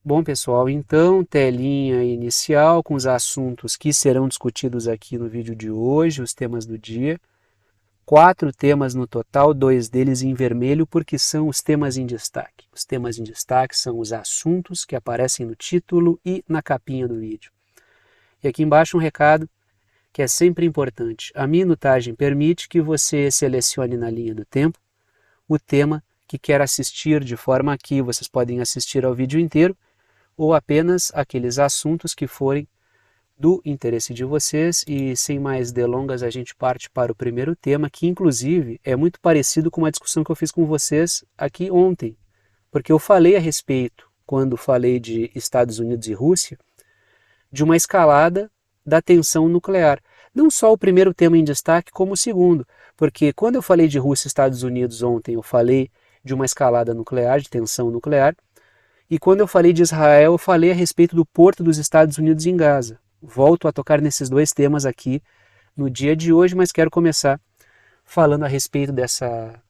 Bom, pessoal, então, telinha inicial com os assuntos que serão discutidos aqui no vídeo de hoje, os temas do dia. 4 temas no total, 2 deles em vermelho, porque são os temas em destaque. Os temas em destaque são os assuntos que aparecem no título e na capinha do vídeo. E aqui embaixo um recado que é sempre importante. A minutagem permite que você selecione na linha do tempo o tema que quer assistir, de forma que vocês podem assistir ao vídeo inteiro ou apenas aqueles assuntos que forem do interesse de vocês. E sem mais delongas a gente parte para o primeiro tema, que inclusive é muito parecido com uma discussão que eu fiz com vocês aqui ontem, porque eu falei a respeito, quando falei de Estados Unidos e Rússia, de uma escalada da tensão nuclear. Não só o primeiro tema em destaque, como o segundo, porque quando eu falei de Rússia e Estados Unidos ontem, eu falei de uma escalada nuclear, de tensão nuclear, e quando eu falei de Israel, eu falei a respeito do porto dos Estados Unidos em Gaza. Volto a tocar nesses dois temas aqui no dia de hoje, mas quero começar falando a respeito dessa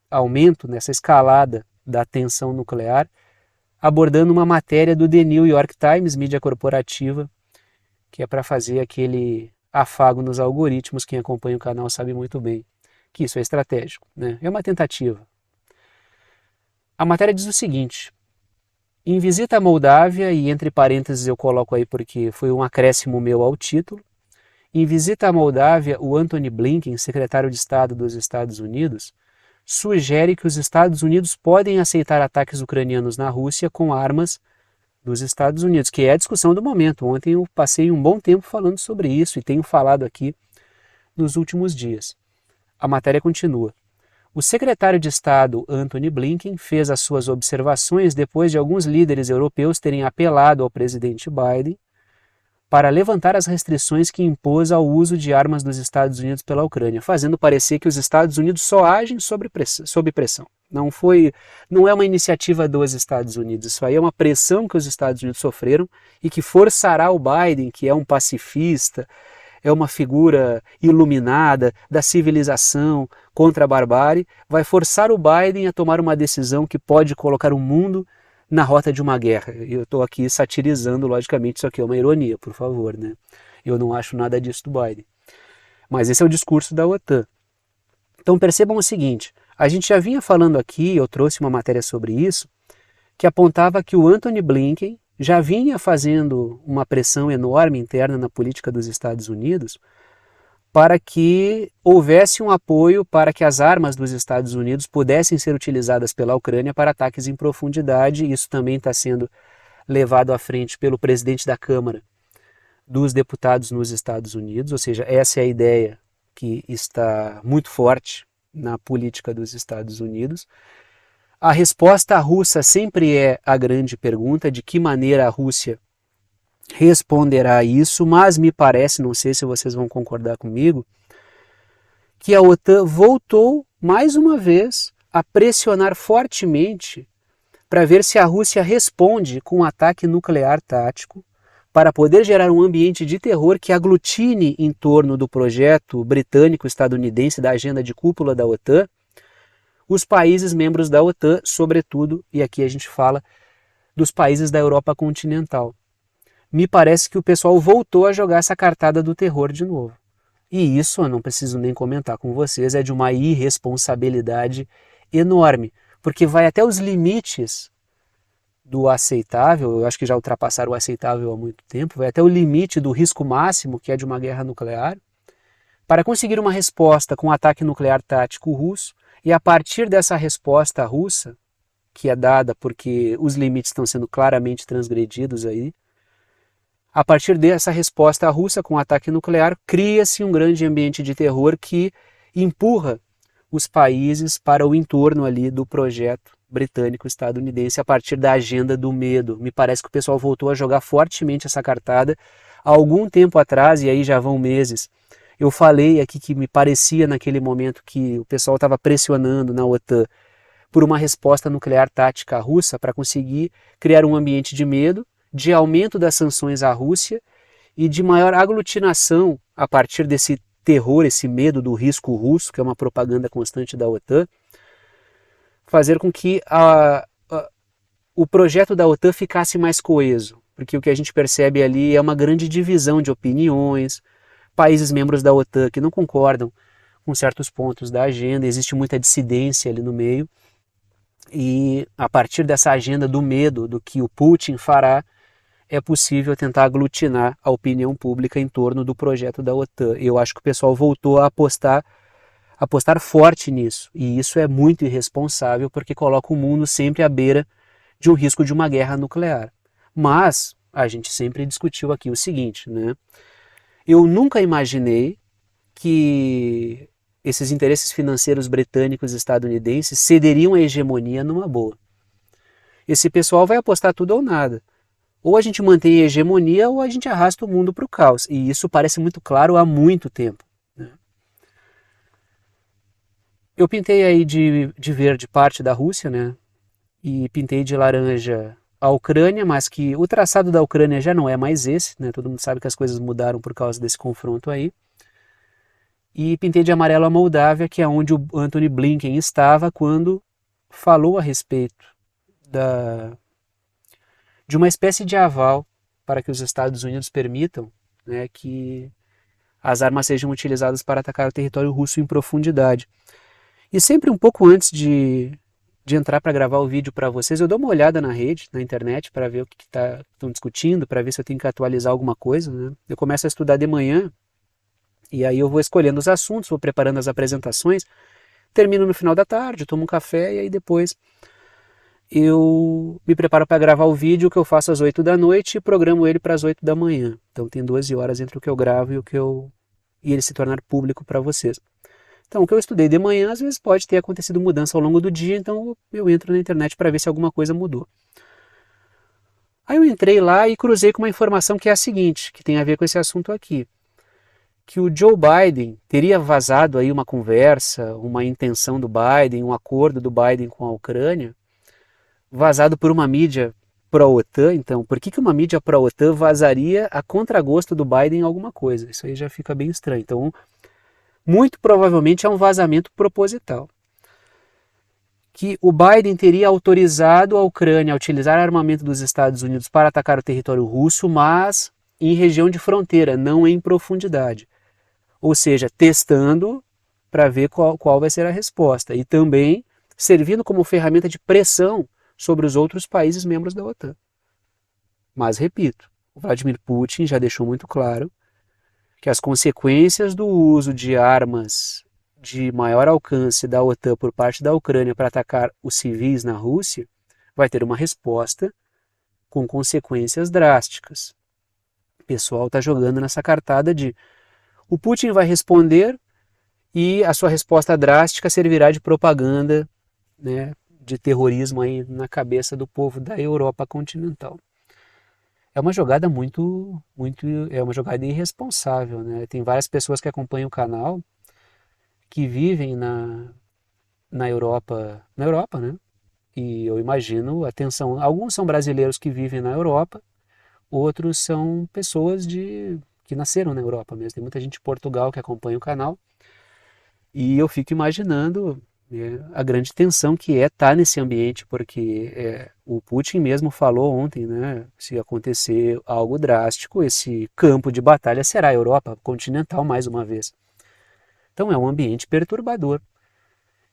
aumento, nessa escalada da tensão nuclear, abordando uma matéria do The New York Times, mídia corporativa, que é para fazer aquele afago nos algoritmos. Quem acompanha o canal sabe muito bem que isso é estratégico, né? É uma tentativa. A matéria diz o seguinte: em visita à Moldávia, e entre parênteses eu coloco aí porque foi um acréscimo meu ao título, em visita à Moldávia, o Antony Blinken, secretário de Estado dos Estados Unidos, sugere que os Estados Unidos podem aceitar ataques ucranianos na Rússia com armas dos Estados Unidos, que é a discussão do momento. Ontem eu passei um bom tempo falando sobre isso e tenho falado aqui nos últimos dias. A matéria continua. O secretário de Estado Antony Blinken fez as suas observações depois de alguns líderes europeus terem apelado ao presidente Biden para levantar as restrições que impôs ao uso de armas dos Estados Unidos pela Ucrânia, fazendo parecer que os Estados Unidos só agem sob pressão. Não é uma iniciativa dos Estados Unidos, isso aí é uma pressão que os Estados Unidos sofreram e que forçará o Biden, que é um pacifista, é uma figura iluminada da civilização contra a barbárie, vai forçar o Biden a tomar uma decisão que pode colocar o mundo na rota de uma guerra. Eu estou aqui satirizando, logicamente, isso aqui é uma ironia, por favor, né? Eu não acho nada disso do Biden. Mas esse é o discurso da OTAN. Então percebam o seguinte, a gente já vinha falando aqui, eu trouxe uma matéria sobre isso, que apontava que o Antony Blinken já vinha fazendo uma pressão enorme interna na política dos Estados Unidos para que houvesse um apoio para que as armas dos Estados Unidos pudessem ser utilizadas pela Ucrânia para ataques em profundidade. Isso também está sendo levado à frente pelo presidente da Câmara dos Deputados nos Estados Unidos, ou seja, essa é a ideia que está muito forte na política dos Estados Unidos. A resposta russa sempre é a grande pergunta, de que maneira a Rússia responderá a isso, mas me parece, não sei se vocês vão concordar comigo, que a OTAN voltou mais uma vez a pressionar fortemente para ver se a Rússia responde com um ataque nuclear tático para poder gerar um ambiente de terror que aglutine em torno do projeto britânico-estadunidense da agenda de cúpula da OTAN os países membros da OTAN, sobretudo, e aqui a gente fala dos países da Europa continental. Me parece que o pessoal voltou a jogar essa cartada do terror de novo. E isso, eu não preciso nem comentar com vocês, é de uma irresponsabilidade enorme, porque vai até os limites do aceitável, eu acho que já ultrapassaram o aceitável há muito tempo, vai até o limite do risco máximo, que é de uma guerra nuclear, para conseguir uma resposta com um ataque nuclear tático russo. E a partir dessa resposta russa, que é dada porque os limites estão sendo claramente transgredidos aí, a partir dessa resposta russa com o ataque nuclear, cria-se um grande ambiente de terror que empurra os países para o entorno ali do projeto britânico-estadunidense a partir da agenda do medo. Me parece que o pessoal voltou a jogar fortemente essa cartada há algum tempo atrás, e aí já vão meses. Eu falei aqui que me parecia naquele momento que o pessoal estava pressionando na OTAN por uma resposta nuclear tática russa para conseguir criar um ambiente de medo, de aumento das sanções à Rússia e de maior aglutinação a partir desse terror, esse medo do risco russo, que é uma propaganda constante da OTAN, fazer com que o projeto da OTAN ficasse mais coeso, porque o que a gente percebe ali é uma grande divisão de opiniões, países membros da OTAN que não concordam com certos pontos da agenda, existe muita dissidência ali no meio, e a partir dessa agenda do medo do que o Putin fará, é possível tentar aglutinar a opinião pública em torno do projeto da OTAN. Eu acho que o pessoal voltou a apostar forte nisso, e isso é muito irresponsável porque coloca o mundo sempre à beira de um risco de uma guerra nuclear. Mas a gente sempre discutiu aqui o seguinte, né? Eu nunca imaginei que esses interesses financeiros britânicos e estadunidenses cederiam a hegemonia numa boa. Esse pessoal vai apostar tudo ou nada. Ou a gente mantém a hegemonia ou a gente arrasta o mundo para o caos. E isso parece muito claro há muito tempo, né? Eu pintei aí de verde parte da Rússia, né? E pintei de laranja a Ucrânia, mas que o traçado da Ucrânia já não é mais esse, né? Todo mundo sabe que as coisas mudaram por causa desse confronto aí. E pintei de amarelo a Moldávia, que é onde o Antony Blinken estava quando falou a respeito de uma espécie de aval para que os Estados Unidos permitam, né, que as armas sejam utilizadas para atacar o território russo em profundidade. E sempre um pouco antes de entrar para gravar o vídeo para vocês, eu dou uma olhada na rede, na internet, para ver o que estão discutindo, para ver se eu tenho que atualizar alguma coisa, né? Eu começo a estudar de manhã, e aí eu vou escolhendo os assuntos, vou preparando as apresentações, termino no final da tarde, tomo um café, e aí depois eu me preparo para gravar o vídeo que eu faço às 8 da noite e programo ele para as 8 da manhã. Então tem 12 horas entre o que eu gravo e ele se tornar público para vocês. Então, o que eu estudei de manhã, às vezes pode ter acontecido mudança ao longo do dia, então eu entro na internet para ver se alguma coisa mudou. Aí eu entrei lá e cruzei com uma informação que é a seguinte, que tem a ver com esse assunto aqui, que o Joe Biden teria vazado aí uma conversa, uma intenção do Biden, um acordo do Biden com a Ucrânia, vazado por uma mídia pró-OTAN. Então, por que uma mídia pró-OTAN vazaria a contragosto do Biden alguma coisa? Isso aí já fica bem estranho. Então, muito provavelmente é um vazamento proposital. Que o Biden teria autorizado a Ucrânia a utilizar armamento dos Estados Unidos para atacar o território russo, mas em região de fronteira, não em profundidade. Ou seja, testando para ver qual vai ser a resposta. E também servindo como ferramenta de pressão sobre os outros países membros da OTAN. Mas, repito, o Vladimir Putin já deixou muito claro que as consequências do uso de armas de maior alcance da OTAN por parte da Ucrânia para atacar os civis na Rússia vai ter uma resposta com consequências drásticas. O pessoal está jogando nessa cartada de o Putin vai responder e a sua resposta drástica servirá de propaganda, né, de terrorismo aí na cabeça do povo da Europa continental. É uma jogada é uma jogada irresponsável, né? Tem várias pessoas que acompanham o canal que vivem na Europa, né? E eu imagino a tensão. Alguns são brasileiros que vivem na Europa, outros são pessoas que nasceram na Europa mesmo. Tem muita gente de Portugal que acompanha o canal. E eu fico imaginando a grande tensão que é estar nesse ambiente, porque o Putin mesmo falou ontem, né? Se acontecer algo drástico, esse campo de batalha será a Europa continental mais uma vez. Então é um ambiente perturbador.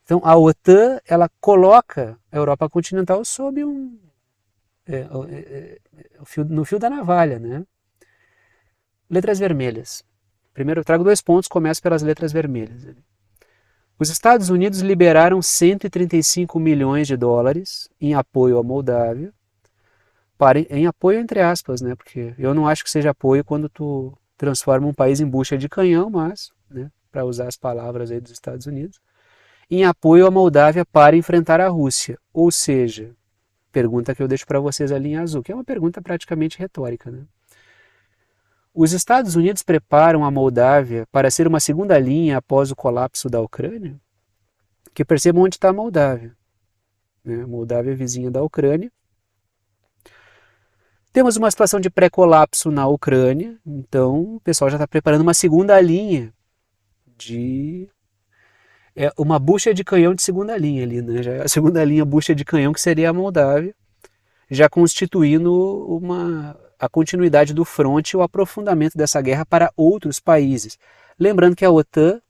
Então a OTAN, ela coloca a Europa continental sob no fio da navalha, né? Letras vermelhas. Primeiro eu trago 2 pontos, começo pelas letras vermelhas. Os Estados Unidos liberaram 135 milhões de dólares em apoio à Moldávia, em apoio entre aspas, né? Porque eu não acho que seja apoio quando tu transforma um país em bucha de canhão, mas, né, para usar as palavras aí dos Estados Unidos, em apoio à Moldávia para enfrentar a Rússia. Ou seja, pergunta que eu deixo para vocês ali em azul, que é uma pergunta praticamente retórica, né? Os Estados Unidos preparam a Moldávia para ser uma segunda linha após o colapso da Ucrânia? Que percebam onde está a Moldávia. A Moldávia é vizinha da Ucrânia. Temos uma situação de pré-colapso na Ucrânia, então o pessoal já está preparando uma segunda linha uma bucha de canhão de segunda linha ali, né? Já a segunda linha bucha de canhão que seria a Moldávia, já constituindo a continuidade do fronte e o aprofundamento dessa guerra para outros países. Lembrando que a OTAN,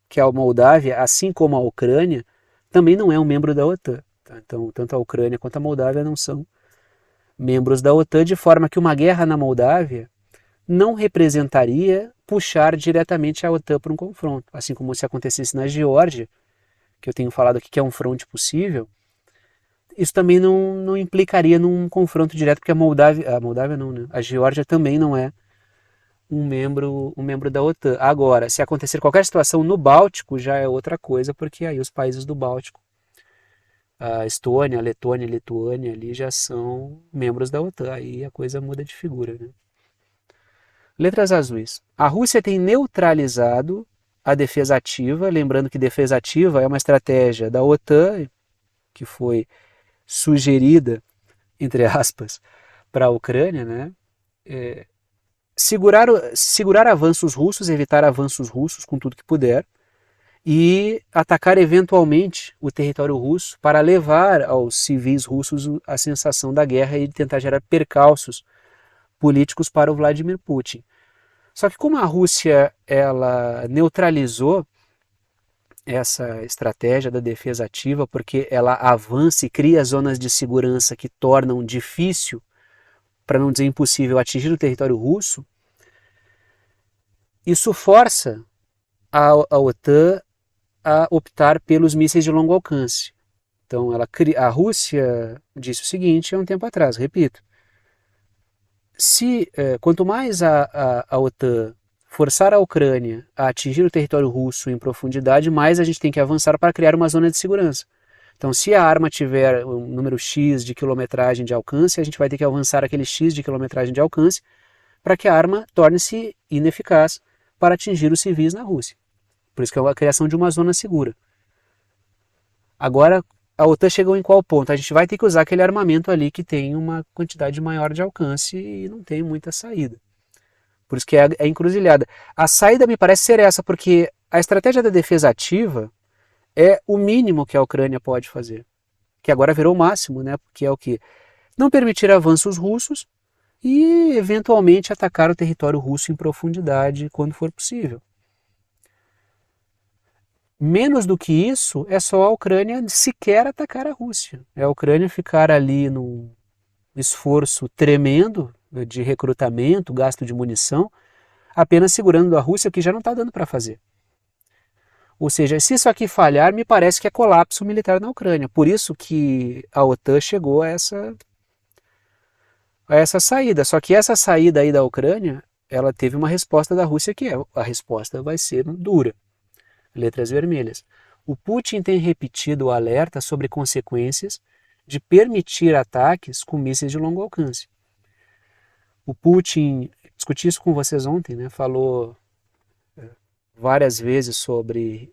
que a Moldávia, assim como a Ucrânia, também não é um membro da OTAN. Tá? Então, tanto a Ucrânia quanto a Moldávia não são membros da OTAN, de forma que uma guerra na Moldávia não representaria puxar diretamente a OTAN para um confronto. Assim como se acontecesse na Geórgia, que eu tenho falado aqui que é um fronte possível, isso também não implicaria num confronto direto, porque a Moldávia não, né? A Geórgia também não é um membro da OTAN. Agora, se acontecer qualquer situação no Báltico, já é outra coisa, porque aí os países do Báltico, a Estônia, a Letônia, a Lituânia, ali já são membros da OTAN, aí a coisa muda de figura, né? Letras azuis. A Rússia tem neutralizado a defesa ativa, lembrando que defesa ativa é uma estratégia da OTAN, que foi sugerida, entre aspas, para a Ucrânia, né? Segurar avanços russos, evitar avanços russos com tudo que puder, e atacar eventualmente o território russo para levar aos civis russos a sensação da guerra e tentar gerar percalços políticos para o Vladimir Putin. Só que como a Rússia ela neutralizou essa estratégia da defesa ativa, porque ela avança e cria zonas de segurança que tornam difícil, para não dizer impossível, atingir o território russo, isso força a OTAN a optar pelos mísseis de longo alcance. Então, a Rússia disse o seguinte há um tempo atrás, repito, quanto mais a OTAN forçar a Ucrânia a atingir o território russo em profundidade, mais a gente tem que avançar para criar uma zona de segurança. Então, se a arma tiver um número X de quilometragem de alcance, a gente vai ter que avançar aquele X de quilometragem de alcance para que a arma torne-se ineficaz para atingir os civis na Rússia. Por isso que é a criação de uma zona segura. Agora, a OTAN chegou em qual ponto? A gente vai ter que usar aquele armamento ali que tem uma quantidade maior de alcance e não tem muita saída. Por isso que é encruzilhada. A saída me parece ser essa, porque a estratégia da defesa ativa é o mínimo que a Ucrânia pode fazer. Que agora virou o máximo, né? Que é o que? Não permitir avanços russos e, eventualmente, atacar o território russo em profundidade quando for possível. Menos do que isso, é só a Ucrânia sequer atacar a Rússia. É a Ucrânia ficar ali num esforço tremendo de recrutamento, gasto de munição, apenas segurando a Rússia, que já não está dando para fazer. Ou seja, se isso aqui falhar, me parece que é colapso militar na Ucrânia. Por isso que a OTAN chegou a essa saída. Só que essa saída aí da Ucrânia, ela teve uma resposta da Rússia que a resposta vai ser dura. Letras vermelhas. O Putin tem repetido o alerta sobre consequências de permitir ataques com mísseis de longo alcance. O Putin, discuti isso com vocês ontem, né, falou várias vezes sobre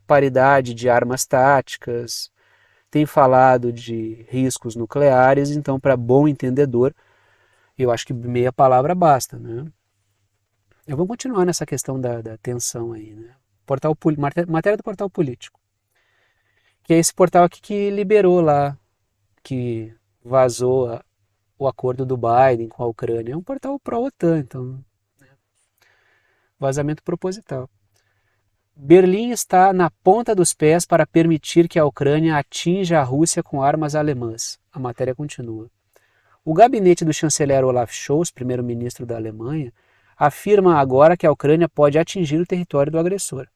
paridade de armas táticas, tem falado de riscos nucleares, então, para bom entendedor, eu acho que meia palavra basta. Né? Eu vou continuar nessa questão da tensão aí, né? Matéria do portal político, que é esse portal aqui que liberou lá, que vazou o acordo do Biden com a Ucrânia. É um portal pró-OTAN, então, né? Vazamento proposital. Berlim está na ponta dos pés para permitir que a Ucrânia atinja a Rússia com armas alemãs. A matéria continua. O gabinete do chanceler Olaf Scholz, primeiro-ministro da Alemanha, afirma agora que a Ucrânia pode atingir o território do agressor.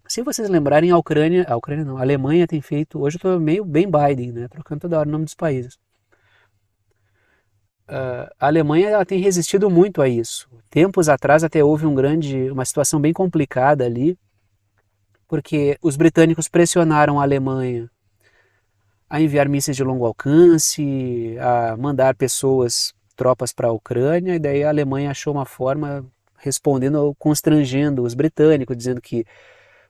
Se vocês lembrarem, a Alemanha tem feito, hoje eu estou meio bem Biden, né, trocando toda hora o nome dos países. A Alemanha ela tem resistido muito a isso. Tempos atrás até houve uma situação bem complicada ali, porque os britânicos pressionaram a Alemanha a enviar mísseis de longo alcance, a mandar tropas para a Ucrânia, e daí a Alemanha achou uma forma, respondendo, constrangendo os britânicos, dizendo que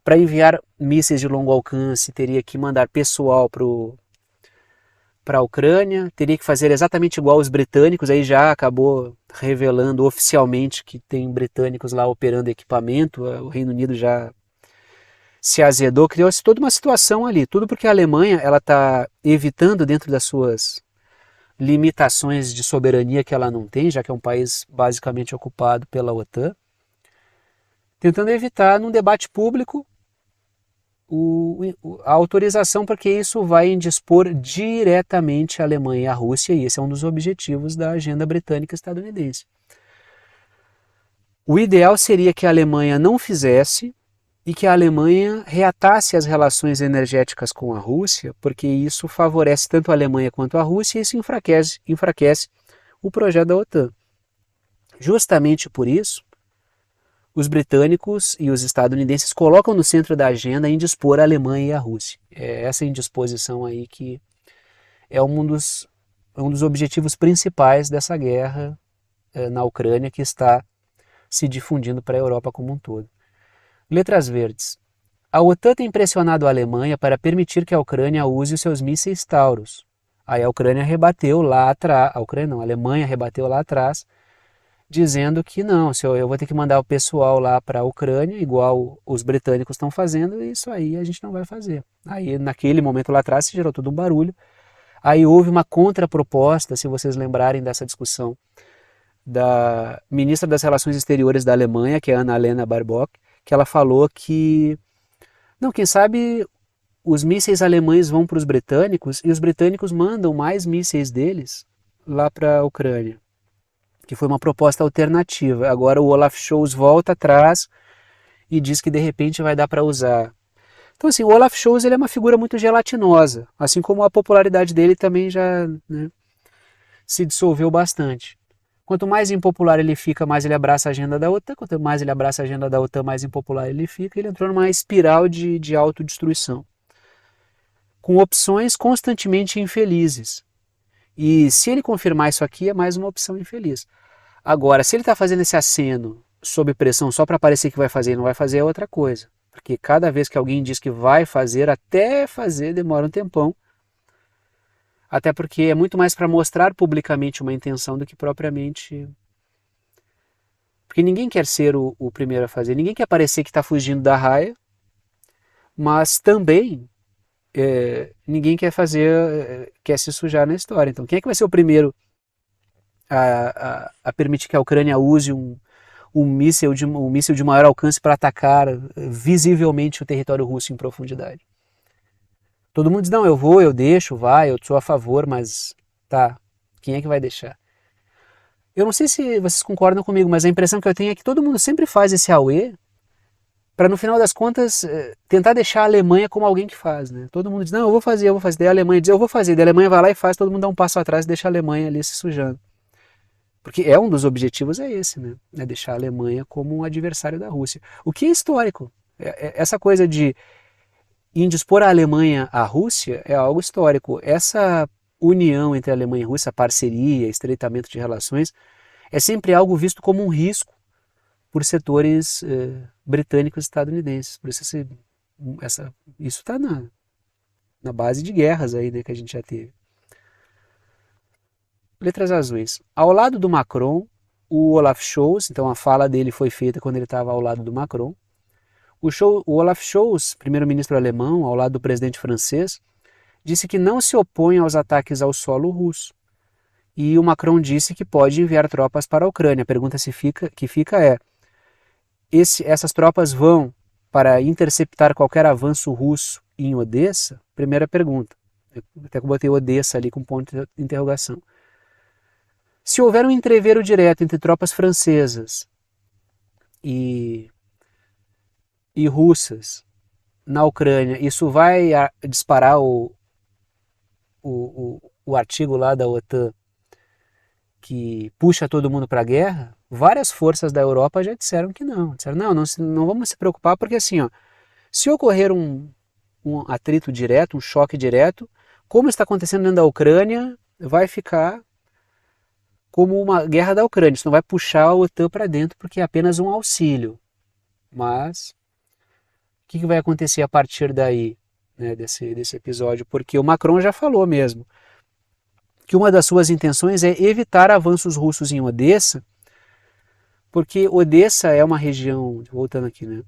para enviar mísseis de longo alcance teria que mandar pessoal para a Ucrânia, teria que fazer exatamente igual os britânicos, aí já acabou revelando oficialmente que tem britânicos lá operando equipamento, o Reino Unido já se azedou, criou-se toda uma situação ali, tudo porque a Alemanha ela está evitando dentro das suas limitações de soberania que ela não tem, já que é um país basicamente ocupado pela OTAN, tentando evitar num debate público a autorização, porque isso vai indispor diretamente a Alemanha e a Rússia, e esse é um dos objetivos da agenda britânica estadunidense. O ideal seria que a Alemanha não fizesse e que a Alemanha reatasse as relações energéticas com a Rússia, porque isso favorece tanto a Alemanha quanto a Rússia e isso enfraquece o projeto da OTAN. Justamente por isso, os britânicos e os estadunidenses colocam no centro da agenda indispor a Alemanha e a Rússia. É essa indisposição aí que é um dos objetivos principais dessa guerra na Ucrânia, que está se difundindo para a Europa como um todo. Letras verdes. A OTAN tem pressionado a Alemanha para permitir que a Ucrânia use os seus mísseis Taurus. Aí a Ucrânia rebateu lá atrás, a Alemanha rebateu lá atrás, dizendo que não, eu vou ter que mandar o pessoal lá para a Ucrânia, igual os britânicos estão fazendo, e isso aí a gente não vai fazer. Aí naquele momento lá atrás se gerou todo um barulho. Aí houve uma contraproposta, se vocês lembrarem dessa discussão, da ministra das Relações Exteriores da Alemanha, que é Annalena Baerbock, que ela falou que, não, quem sabe os mísseis alemães vão para os britânicos e os britânicos mandam mais mísseis deles lá para a Ucrânia, que foi uma proposta alternativa. Agora o Olaf Scholz volta atrás e diz que de repente vai dar para usar. Então assim, o Olaf Scholz ele é uma figura muito gelatinosa, assim como a popularidade dele também já se dissolveu bastante. Quanto mais impopular ele fica, mais ele abraça a agenda da OTAN. Quanto mais ele abraça a agenda da OTAN, mais impopular ele fica. Ele entrou numa espiral de autodestruição, com opções constantemente infelizes. E se ele confirmar isso aqui, é mais uma opção infeliz. Agora, se ele está fazendo esse aceno sob pressão só para parecer que vai fazer e não vai fazer, é outra coisa. Porque cada vez que alguém diz que vai fazer, até fazer demora um tempão. Até porque é muito mais para mostrar publicamente uma intenção do que propriamente... Porque ninguém quer ser o primeiro a fazer, ninguém quer parecer que está fugindo da raia, mas também ninguém quer quer se sujar na história. Então quem é que vai ser o primeiro a permitir que a Ucrânia use um míssil de maior alcance para atacar visivelmente o território russo em profundidade? Todo mundo diz, não, eu vou, eu deixo, vai, eu sou a favor, mas tá, quem é que vai deixar? Eu não sei se vocês concordam comigo, mas a impressão que eu tenho é que todo mundo sempre faz esse auê para no final das contas tentar deixar a Alemanha como alguém que faz, né? Todo mundo diz, não, eu vou fazer, daí a Alemanha diz, eu vou fazer, daí a Alemanha vai lá e faz, todo mundo dá um passo atrás e deixa a Alemanha ali se sujando. Porque um dos objetivos é esse, né? É deixar a Alemanha como um adversário da Rússia. O que é histórico. Essa coisa de indispor a Alemanha à Rússia é algo histórico. Essa união entre a Alemanha e a Rússia, parceria, estreitamento de relações, é sempre algo visto como um risco por setores britânicos e estadunidenses. Por isso isso está na base de guerras aí, né, que a gente já teve. Letras azuis. Ao lado do Macron, o Olaf Scholz, então a fala dele foi feita quando ele estava ao lado do Macron. O Olaf Scholz, primeiro-ministro alemão, ao lado do presidente francês, disse que não se opõe aos ataques ao solo russo. E o Macron disse que pode enviar tropas para a Ucrânia. A pergunta que fica é, essas tropas vão para interceptar qualquer avanço russo em Odessa? Primeira pergunta. Eu até botei Odessa ali com ponto de interrogação. Se houver um entreveiro direto entre tropas francesas e russas na Ucrânia, isso vai disparar o artigo lá da OTAN que puxa todo mundo para a guerra? Várias forças da Europa já disseram que não. Disseram, não vamos se preocupar, porque assim, se ocorrer um atrito direto, um choque direto, como está acontecendo dentro da Ucrânia, vai ficar como uma guerra da Ucrânia. Isso não vai puxar a OTAN para dentro, porque é apenas um auxílio. Mas o que vai acontecer a partir daí, né, desse episódio? Porque o Macron já falou mesmo que uma das suas intenções é evitar avanços russos em Odessa, porque Odessa é uma região, voltando aqui, né,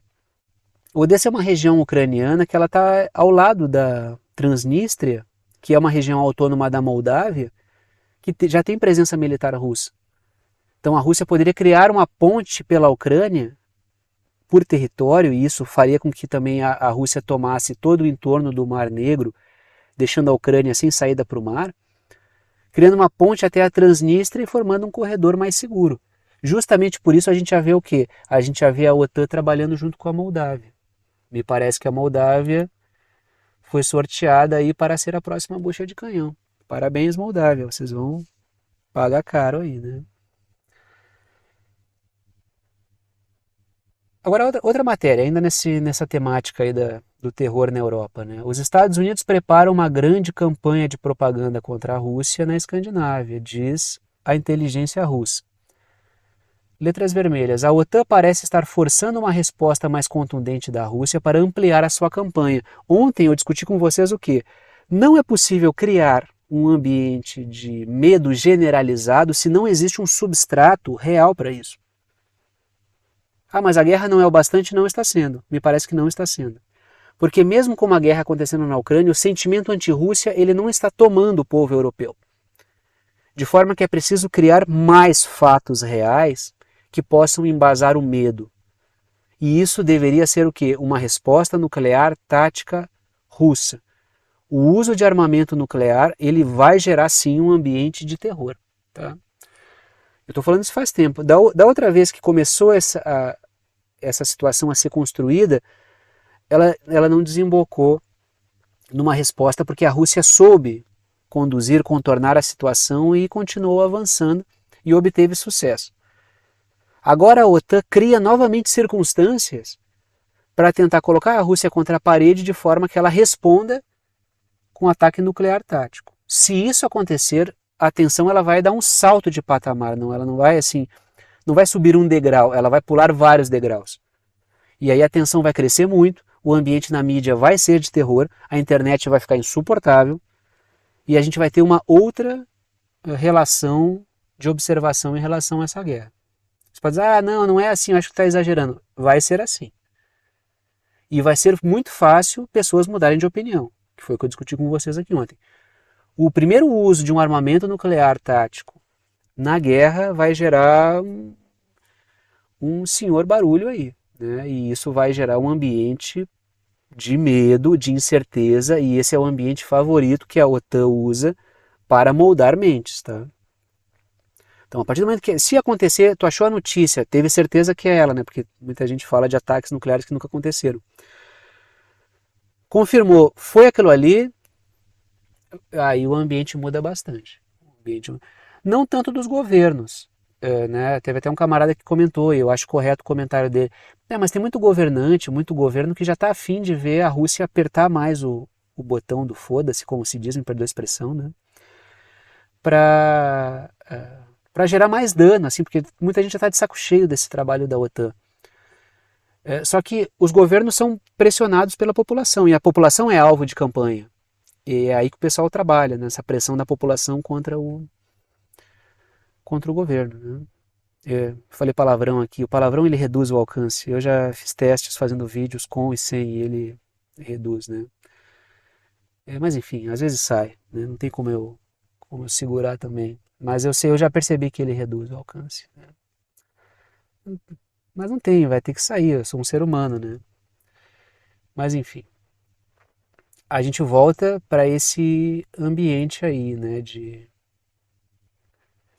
Odessa é uma região ucraniana que ela está ao lado da Transnistria, que é uma região autônoma da Moldávia, que já tem presença militar russa. Então a Rússia poderia criar uma ponte pela Ucrânia por território, e isso faria com que também a Rússia tomasse todo o entorno do Mar Negro, deixando a Ucrânia sem saída para o mar, criando uma ponte até a Transnistria e formando um corredor mais seguro. Justamente por isso a gente já vê o quê? A gente já vê a OTAN trabalhando junto com a Moldávia. Me parece que a Moldávia foi sorteada aí para ser a próxima bucha de canhão. Parabéns, Moldávia, vocês vão pagar caro aí, né? Agora, outra matéria, ainda nessa temática aí do terror na Europa, né? Os Estados Unidos preparam uma grande campanha de propaganda contra a Rússia na Escandinávia, diz a inteligência russa. Letras vermelhas. A OTAN parece estar forçando uma resposta mais contundente da Rússia para ampliar a sua campanha. Ontem eu discuti com vocês o quê? Não é possível criar um ambiente de medo generalizado se não existe um substrato real para isso. Ah, mas a guerra não é o bastante? Não está sendo. Me parece que não está sendo. Porque mesmo com uma guerra acontecendo na Ucrânia, o sentimento anti-Rússia ele não está tomando o povo europeu. De forma que é preciso criar mais fatos reais que possam embasar o medo. E isso deveria ser o quê? Uma resposta nuclear tática russa. O uso de armamento nuclear ele vai gerar sim um ambiente de terror. Tá? Eu estou falando isso faz tempo. Da outra vez que começou essa situação a ser construída, ela não desembocou numa resposta porque a Rússia soube conduzir, contornar a situação e continuou avançando e obteve sucesso. Agora a OTAN cria novamente circunstâncias para tentar colocar a Rússia contra a parede de forma que ela responda com ataque nuclear tático. Se isso acontecer, a tensão ela vai dar um salto de patamar, não, ela não vai assim, não vai subir um degrau, ela vai pular vários degraus. E aí a tensão vai crescer muito, o ambiente na mídia vai ser de terror, a internet vai ficar insuportável e a gente vai ter uma outra relação de observação em relação a essa guerra. Você pode dizer, não é assim, eu acho que está exagerando. Vai ser assim. E vai ser muito fácil pessoas mudarem de opinião, que foi o que eu discuti com vocês aqui ontem. O primeiro uso de um armamento nuclear tático na guerra vai gerar um senhor barulho aí. Né? E isso vai gerar um ambiente de medo, de incerteza, e esse é o ambiente favorito que a OTAN usa para moldar mentes. Tá? Então, a partir do momento que, se acontecer, tu achou a notícia, teve certeza que é ela, né? Porque muita gente fala de ataques nucleares que nunca aconteceram. Confirmou, foi aquilo ali, aí o ambiente muda bastante. Não tanto dos governos, né? Teve até um camarada que comentou, e eu acho correto o comentário dele. Mas tem muito governante, muito governo que já está afim de ver a Rússia apertar mais o botão do foda-se, como se diz, me perdoa a expressão, né? Para gerar mais dano, assim, porque muita gente já está de saco cheio desse trabalho da OTAN. Só que os governos são pressionados pela população, e a população é alvo de campanha. E é aí que o pessoal trabalha, nessa pressão da população contra o governo. Né? Falei palavrão aqui, o palavrão ele reduz o alcance. Eu já fiz testes fazendo vídeos com e sem, e ele reduz, né? Mas enfim, às vezes sai, né? Não tem como eu segurar também. Mas eu já percebi que ele reduz o alcance. Né? Mas não tem, vai ter que sair, eu sou um ser humano, né? Mas enfim, a gente volta para esse ambiente aí, né, de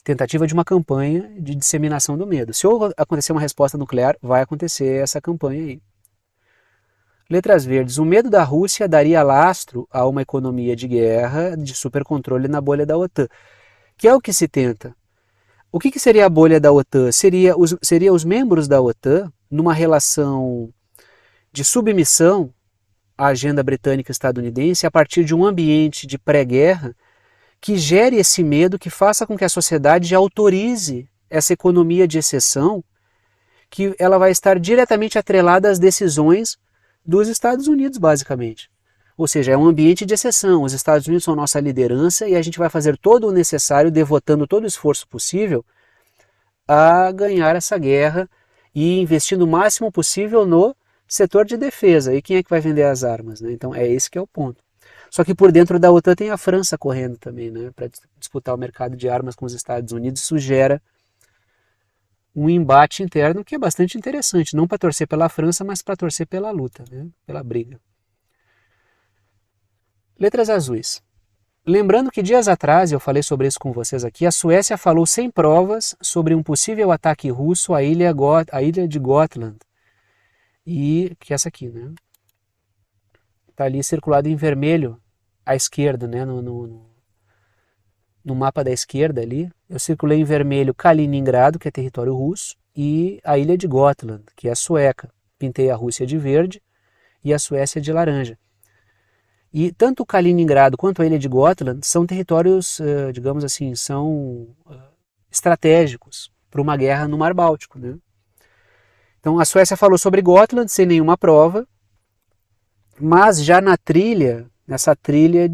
tentativa de uma campanha de disseminação do medo. Se acontecer uma resposta nuclear, vai acontecer essa campanha aí. Letras verdes. O medo da Rússia daria lastro a uma economia de guerra de supercontrole na bolha da OTAN, que é o que se tenta. O que seria a bolha da OTAN? Seria os membros da OTAN numa relação de submissão à agenda britânica e estadunidense a partir de um ambiente de pré-guerra que gere esse medo, que faça com que a sociedade autorize essa economia de exceção, que ela vai estar diretamente atrelada às decisões dos Estados Unidos, basicamente. Ou seja, é um ambiente de exceção. Os Estados Unidos são nossa liderança e a gente vai fazer todo o necessário, devotando todo o esforço possível a ganhar essa guerra e investindo o máximo possível no setor de defesa. E quem é que vai vender as armas? Né? Então é esse que é o ponto. Só que por dentro da OTAN tem a França correndo também, né, para disputar o mercado de armas com os Estados Unidos. Isso gera um embate interno que é bastante interessante, não para torcer pela França, mas para torcer pela luta, né, pela briga. Letras azuis. Lembrando que dias atrás, eu falei sobre isso com vocês aqui, a Suécia falou sem provas sobre um possível ataque russo à ilha de Gotland. E que é essa aqui, né? Está ali circulado em vermelho à esquerda, né? No mapa da esquerda ali. Eu circulei em vermelho Kaliningrado, que é território russo, e a ilha de Gotland, que é sueca. Pintei a Rússia de verde e a Suécia de laranja. E tanto Kaliningrado quanto a ilha de Gotland são territórios, digamos assim, são estratégicos para uma guerra no Mar Báltico, né? Então a Suécia falou sobre Gotland sem nenhuma prova, mas já nessa trilha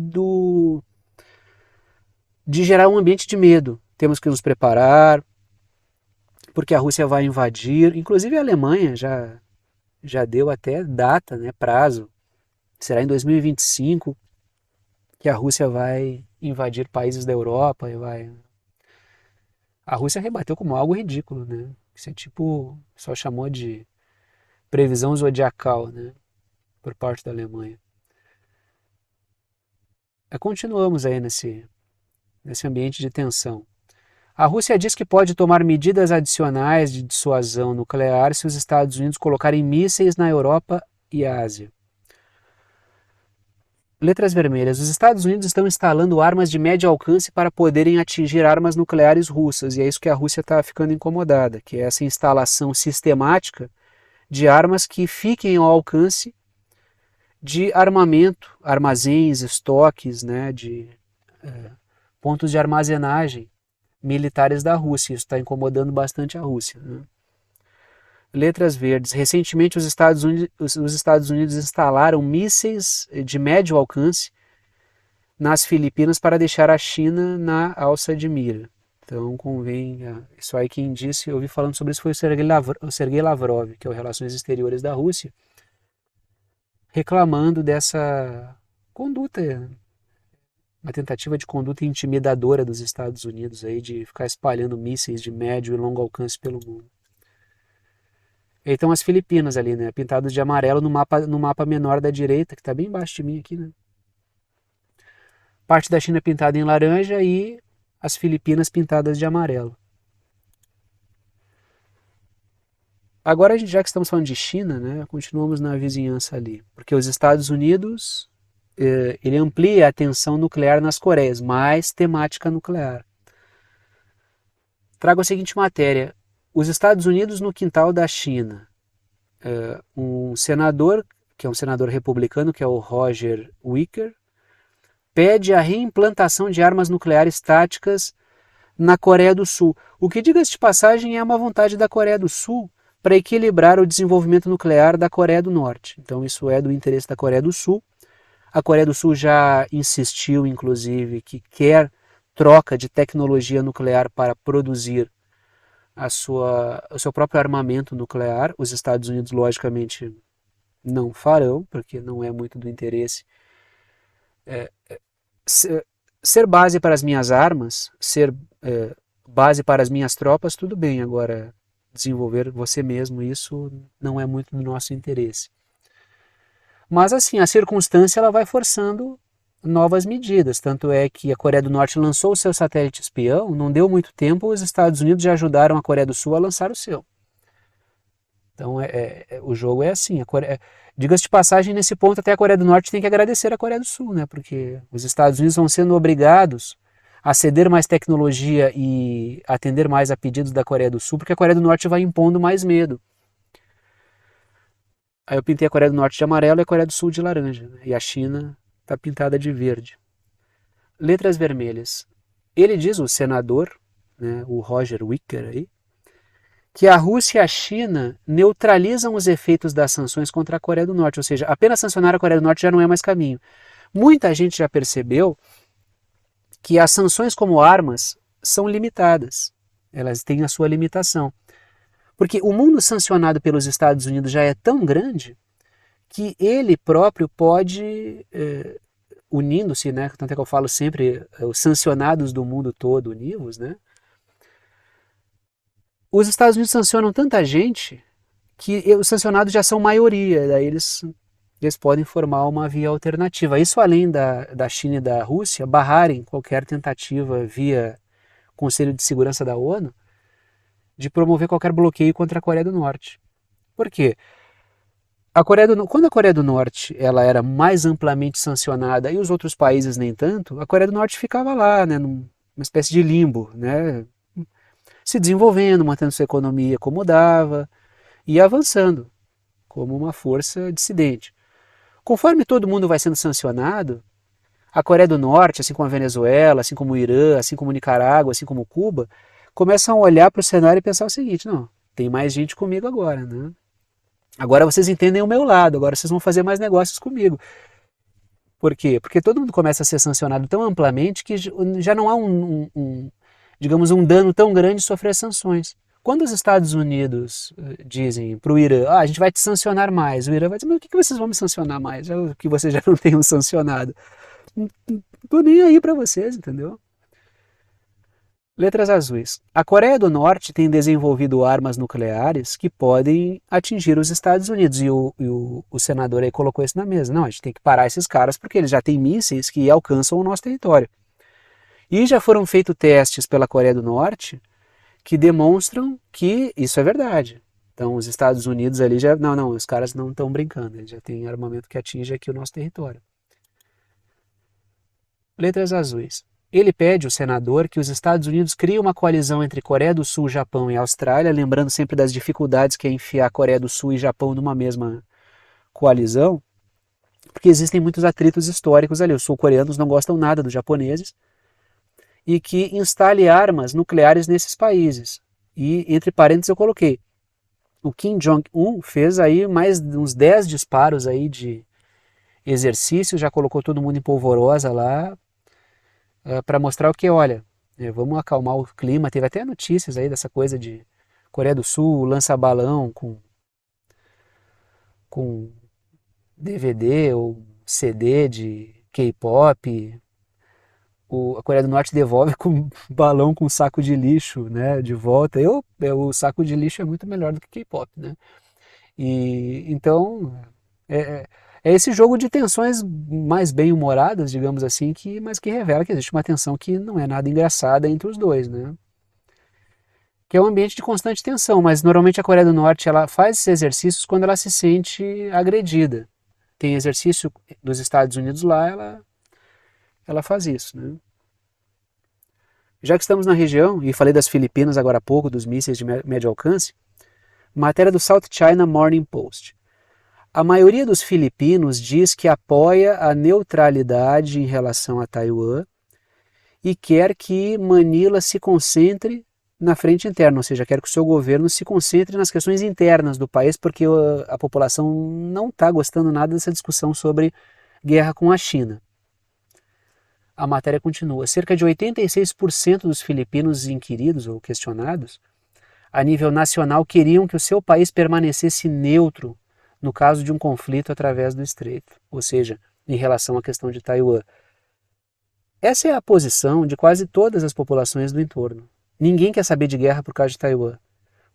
de gerar um ambiente de medo. Temos que nos preparar, porque a Rússia vai invadir. Inclusive a Alemanha já deu até data, né, prazo. Será em 2025 que a Rússia vai invadir países da Europa. A Rússia rebateu como algo ridículo, né? Isso é tipo, só chamou de previsão zodiacal, né, por parte da Alemanha. Continuamos aí nesse ambiente de tensão. A Rússia diz que pode tomar medidas adicionais de dissuasão nuclear se os Estados Unidos colocarem mísseis na Europa e Ásia. Letras vermelhas. Os Estados Unidos estão instalando armas de médio alcance para poderem atingir armas nucleares russas, e é isso que a Rússia está ficando incomodada, que é essa instalação sistemática de armas que fiquem ao alcance de armamento, armazéns, estoques, né, de pontos de armazenagem militares da Rússia. Isso está incomodando bastante a Rússia, né? Letras verdes. Recentemente os Estados Unidos instalaram mísseis de médio alcance nas Filipinas para deixar a China na alça de mira. Então convém, isso aí quem disse, eu ouvi falando sobre isso foi o Sergei Lavrov, que é o Relações Exteriores da Rússia, reclamando dessa conduta, uma tentativa de conduta intimidadora dos Estados Unidos aí de ficar espalhando mísseis de médio e longo alcance pelo mundo. E então as Filipinas ali, né, pintadas de amarelo no mapa menor da direita, que está bem embaixo de mim aqui, né? Parte da China pintada em laranja e as Filipinas pintadas de amarelo. Agora, já que estamos falando de China, né, continuamos na vizinhança ali, porque os Estados Unidos ele amplia a tensão nuclear nas Coreias, mais temática nuclear. Trago a seguinte matéria. Os Estados Unidos no quintal da China. Um senador, que é um senador republicano, que é o Roger Wicker, pede a reimplantação de armas nucleares táticas na Coreia do Sul. O que, diga-se de passagem, é uma vontade da Coreia do Sul para equilibrar o desenvolvimento nuclear da Coreia do Norte. Então isso é do interesse da Coreia do Sul. A Coreia do Sul já insistiu, inclusive, que quer troca de tecnologia nuclear para produzir o seu próprio armamento nuclear. Os Estados Unidos, logicamente, não farão, porque não é muito do interesse. Ser base para as minhas armas, ser base para as minhas tropas, tudo bem. Agora, desenvolver você mesmo, isso não é muito do nosso interesse. Mas assim, a circunstância ela vai forçando novas medidas, tanto é que a Coreia do Norte lançou o seu satélite espião, não deu muito tempo, os Estados Unidos já ajudaram a Coreia do Sul a lançar o seu. Então o jogo é assim, diga-se de passagem, nesse ponto até a Coreia do Norte tem que agradecer a Coreia do Sul, né? Porque os Estados Unidos vão sendo obrigados a ceder mais tecnologia e atender mais a pedidos da Coreia do Sul, porque a Coreia do Norte vai impondo mais medo. Aí eu pintei a Coreia do Norte de amarelo e a Coreia do Sul de laranja, né? E a China está pintada de verde. Letras vermelhas. Ele diz, o senador, né, o Roger Wicker aí, que a Rússia e a China neutralizam os efeitos das sanções contra a Coreia do Norte, ou seja, apenas sancionar a Coreia do Norte já não é mais caminho. Muita gente já percebeu que as sanções como armas são limitadas, elas têm a sua limitação. Porque o mundo sancionado pelos Estados Unidos já é tão grande que ele próprio pode, unindo-se, né, tanto é que eu falo sempre, os sancionados do mundo todo univos, né, os Estados Unidos sancionam tanta gente que os sancionados já são maioria, daí eles podem formar uma via alternativa. Isso além da China e da Rússia barrarem qualquer tentativa via Conselho de Segurança da ONU de promover qualquer bloqueio contra a Coreia do Norte. Por quê? Quando a Coreia do Norte ela era mais amplamente sancionada e os outros países nem tanto, a Coreia do Norte ficava lá, né, numa espécie de limbo, né, se desenvolvendo, mantendo sua economia como dava e avançando como uma força dissidente. Conforme todo mundo vai sendo sancionado, a Coreia do Norte, assim como a Venezuela, assim como o Irã, assim como Nicarágua, assim como Cuba, começam a olhar para o cenário e pensar o seguinte: não, tem mais gente comigo agora, né? Agora vocês entendem o meu lado, agora vocês vão fazer mais negócios comigo. Por quê? Porque todo mundo começa a ser sancionado tão amplamente que já não há digamos, um dano tão grande sofrer sanções. Quando os Estados Unidos dizem para o Irã, a gente vai te sancionar mais, o Irã vai dizer, mas o que vocês vão me sancionar mais? O que vocês já não tenham sancionado. Não tô nem aí para vocês, entendeu? Letras azuis. A Coreia do Norte tem desenvolvido armas nucleares que podem atingir os Estados Unidos. E o senador aí colocou isso na mesa. Não, a gente tem que parar esses caras porque eles já têm mísseis que alcançam o nosso território. E já foram feitos testes pela Coreia do Norte que demonstram que isso é verdade. Então os Estados Unidos ali já. Não, os caras não estão brincando. Eles já têm armamento que atinge aqui o nosso território. Letras azuis. Ele pede, o senador, que os Estados Unidos criem uma coalizão entre Coreia do Sul, Japão e Austrália, lembrando sempre das dificuldades que é enfiar Coreia do Sul e Japão numa mesma coalizão, porque existem muitos atritos históricos ali. Os sul-coreanos não gostam nada dos japoneses e que instale armas nucleares nesses países. E, entre parênteses, eu coloquei, o Kim Jong-un fez aí mais uns 10 disparos aí de exercício, já colocou todo mundo em polvorosa lá, para mostrar o que, olha, vamos acalmar o clima. Teve até notícias aí dessa coisa de Coreia do Sul lança balão com DVD ou CD de K-pop. A Coreia do Norte devolve com balão com saco de lixo, né, de volta. O saco de lixo é muito melhor do que K-pop, né? E então é, é esse jogo de tensões mais bem-humoradas, digamos assim, mas que revela que existe uma tensão que não é nada engraçada entre os dois, né? Que é um ambiente de constante tensão, mas normalmente a Coreia do Norte ela faz esses exercícios quando ela se sente agredida. Tem exercício dos Estados Unidos lá, ela faz isso, né? Já que estamos na região, e falei das Filipinas agora há pouco, dos mísseis de médio alcance, matéria do South China Morning Post. A maioria dos filipinos diz que apoia a neutralidade em relação a Taiwan e quer que Manila se concentre na frente interna, ou seja, quer que o seu governo se concentre nas questões internas do país, porque a população não está gostando nada dessa discussão sobre guerra com a China. A matéria continua. Cerca de 86% dos filipinos inquiridos ou questionados, a nível nacional, queriam que o seu país permanecesse neutro no caso de um conflito através do estreito, ou seja, em relação à questão de Taiwan. Essa é a posição de quase todas as populações do entorno. Ninguém quer saber de guerra por causa de Taiwan.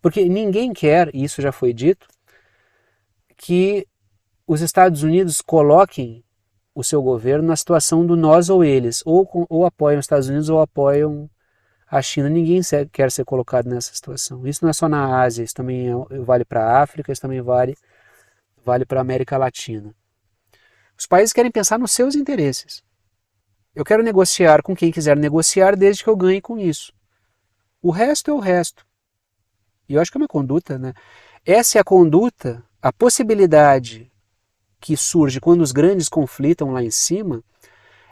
Porque ninguém quer, e isso já foi dito, que os Estados Unidos coloquem o seu governo na situação do nós ou eles, ou apoiam os Estados Unidos ou apoiam a China. Ninguém quer ser colocado nessa situação. Isso não é só na Ásia, isso também vale para a África, isso também vale para a América Latina. Os países querem pensar nos seus interesses. Eu quero negociar com quem quiser negociar desde que eu ganhe com isso. O resto é o resto. E eu acho que é uma conduta, né? Essa é a conduta, a possibilidade que surge quando os grandes conflitam lá em cima,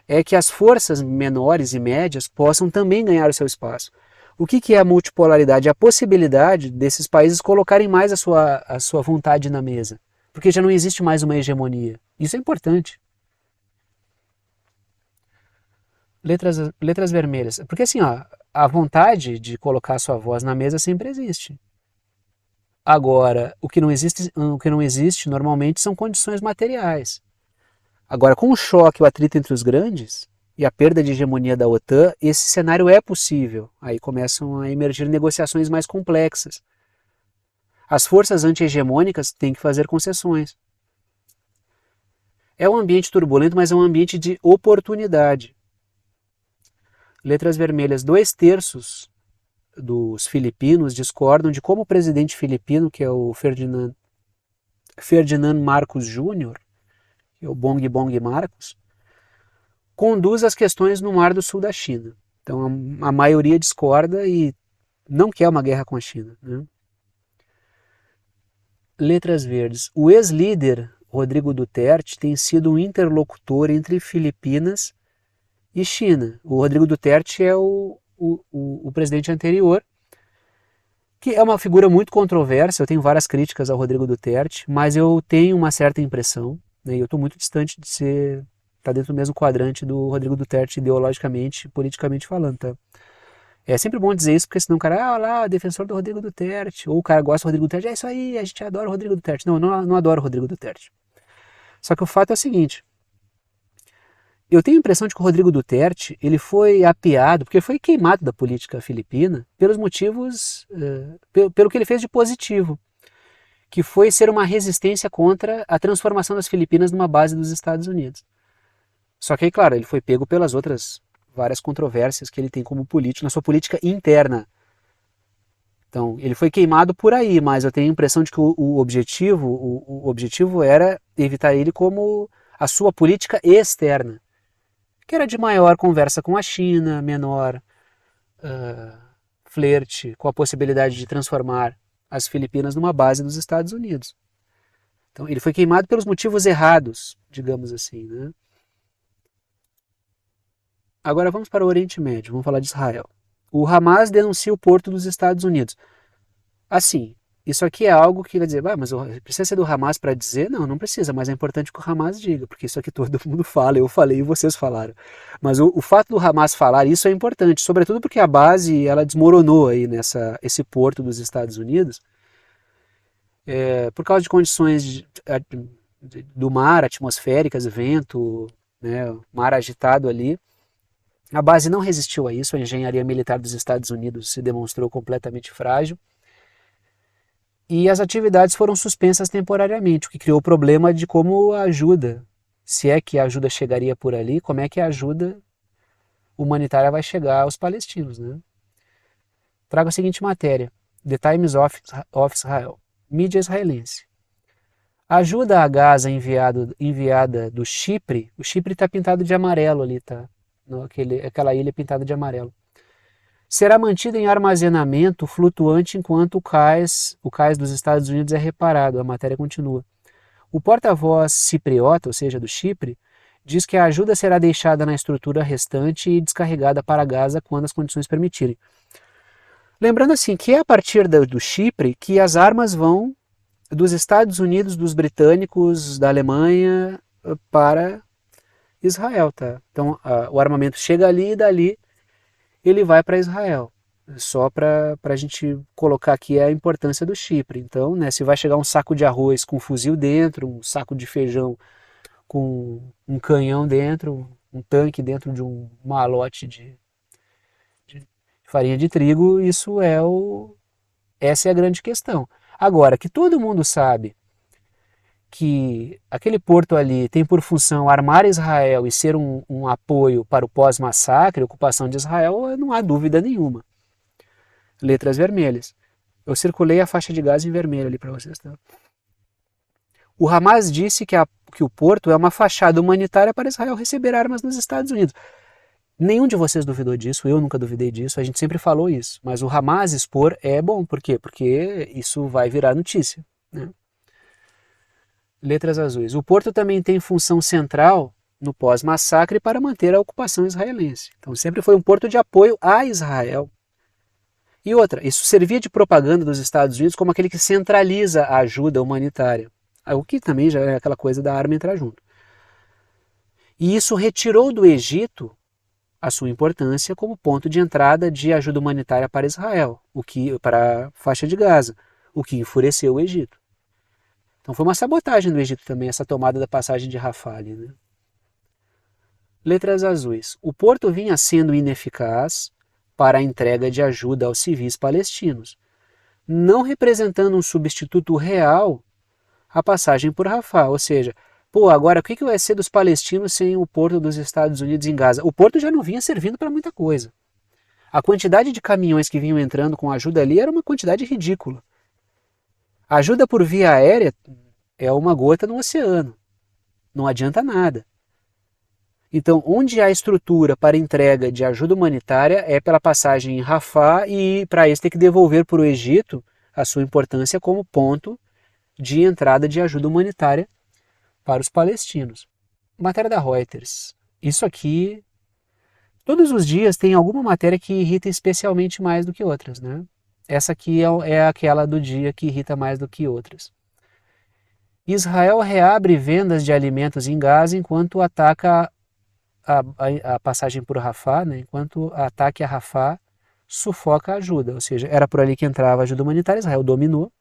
é que as forças menores e médias possam também ganhar o seu espaço. O que é a multipolaridade? A possibilidade desses países colocarem mais a sua vontade na mesa. Porque já não existe mais uma hegemonia. Isso é importante. Letras vermelhas. Porque assim, ó, a vontade de colocar a sua voz na mesa sempre existe. Agora, o que não existe normalmente são condições materiais. Agora, com o choque, o atrito entre os grandes e a perda de hegemonia da OTAN, esse cenário é possível. Aí começam a emergir negociações mais complexas. As forças anti-hegemônicas têm que fazer concessões. É um ambiente turbulento, mas é um ambiente de oportunidade. Letras vermelhas, 2/3 dos filipinos discordam de como o presidente filipino, que é o Ferdinand Marcos Júnior, que é o Bong Bong Marcos, conduz as questões no Mar do Sul da China. Então a maioria discorda e não quer uma guerra com a China, né? Letras verdes. O ex-líder Rodrigo Duterte tem sido um interlocutor entre Filipinas e China. O Rodrigo Duterte é o presidente anterior, que é uma figura muito controversa. Eu tenho várias críticas ao Rodrigo Duterte, mas eu tenho uma certa impressão, né, e eu estou muito distante de estar dentro do mesmo quadrante do Rodrigo Duterte ideologicamente, politicamente falando, tá? É sempre bom dizer isso, porque senão o cara, lá, defensor do Rodrigo Duterte, ou o cara gosta do Rodrigo Duterte, é isso aí, a gente adora o Rodrigo Duterte. Não, não adoro o Rodrigo Duterte. Só que o fato é o seguinte, eu tenho a impressão de que o Rodrigo Duterte ele foi apeado, porque foi queimado da política filipina pelos motivos, pelo que ele fez de positivo, que foi ser uma resistência contra a transformação das Filipinas numa base dos Estados Unidos. Só que aí, claro, ele foi pego pelas outras várias controvérsias que ele tem como político, na sua política interna. Então, ele foi queimado por aí, mas eu tenho a impressão de que o objetivo era evitar ele como a sua política externa, que era de maior conversa com a China, menor flerte com a possibilidade de transformar as Filipinas numa base dos Estados Unidos. Então, ele foi queimado pelos motivos errados, digamos assim, né? Agora vamos para o Oriente Médio, vamos falar de Israel. O Hamas denuncia o porto dos Estados Unidos. Assim, isso aqui é algo que vai dizer, mas precisa ser do Hamas para dizer? Não, não precisa, mas é importante que o Hamas diga, porque isso aqui todo mundo fala, eu falei e vocês falaram. Mas o fato do Hamas falar isso é importante, sobretudo porque a base ela desmoronou aí esse porto dos Estados Unidos, por causa de condições do mar, atmosféricas, vento, né, mar agitado ali. A base não resistiu a isso, a engenharia militar dos Estados Unidos se demonstrou completamente frágil e as atividades foram suspensas temporariamente, o que criou o problema de como a ajuda, se é que a ajuda chegaria por ali, como é que a ajuda humanitária vai chegar aos palestinos, né? Trago a seguinte matéria, The Times of Israel, mídia israelense. A ajuda a Gaza enviada do Chipre, o Chipre está pintado de amarelo ali, tá? Aquela ilha pintada de amarelo. Será mantida em armazenamento flutuante enquanto o cais dos Estados Unidos é reparado. A matéria continua. O porta-voz cipriota, ou seja, do Chipre, diz que a ajuda será deixada na estrutura restante e descarregada para Gaza quando as condições permitirem. Lembrando assim que é a partir do Chipre que as armas vão dos Estados Unidos, dos britânicos, da Alemanha para Israel, tá? Então o armamento chega ali e dali ele vai para Israel. Só para a gente colocar aqui a importância do Chipre. Então, né, se vai chegar um saco de arroz com um fuzil dentro, um saco de feijão com um canhão dentro, um tanque dentro de um malote de farinha de trigo, essa é a grande questão. Agora, que todo mundo sabe que aquele porto ali tem por função armar Israel e ser um apoio para o pós-massacre, ocupação de Israel, não há dúvida nenhuma. Letras vermelhas. Eu circulei a faixa de gás em vermelho ali para vocês. Tá? O Hamas disse que o porto é uma fachada humanitária para Israel receber armas nos Estados Unidos. Nenhum de vocês duvidou disso, eu nunca duvidei disso, a gente sempre falou isso. Mas o Hamas expor é bom, por quê? Porque isso vai virar notícia. Né? Letras azuis. O porto também tem função central no pós-massacre para manter a ocupação israelense. Então sempre foi um porto de apoio a Israel. E outra, isso servia de propaganda dos Estados Unidos como aquele que centraliza a ajuda humanitária. O que também já é aquela coisa da arma entrar junto. E isso retirou do Egito a sua importância como ponto de entrada de ajuda humanitária para Israel, para a faixa de Gaza. o que enfureceu o Egito. Então foi uma sabotagem do Egito também, essa tomada da passagem de Rafah ali, né? Letras azuis. O porto vinha sendo ineficaz para a entrega de ajuda aos civis palestinos, não representando um substituto real à passagem por Rafah. Ou seja, pô, agora o que vai ser dos palestinos sem o porto dos Estados Unidos em Gaza? O porto já não vinha servindo para muita coisa. A quantidade de caminhões que vinham entrando com ajuda ali era uma quantidade ridícula. A ajuda por via aérea é uma gota no oceano. Não adianta nada. Então, onde há estrutura para entrega de ajuda humanitária é pela passagem em Rafah e para isso ter que devolver para o Egito a sua importância como ponto de entrada de ajuda humanitária para os palestinos. Matéria da Reuters. Isso aqui, todos os dias tem alguma matéria que irrita especialmente mais do que outras, né? Essa aqui é aquela do dia que irrita mais do que outras. Israel reabre vendas de alimentos em Gaza enquanto ataca a passagem por Rafah, né? Enquanto ataque a Rafah sufoca a ajuda, ou seja, era por ali que entrava a ajuda humanitária, Israel dominou,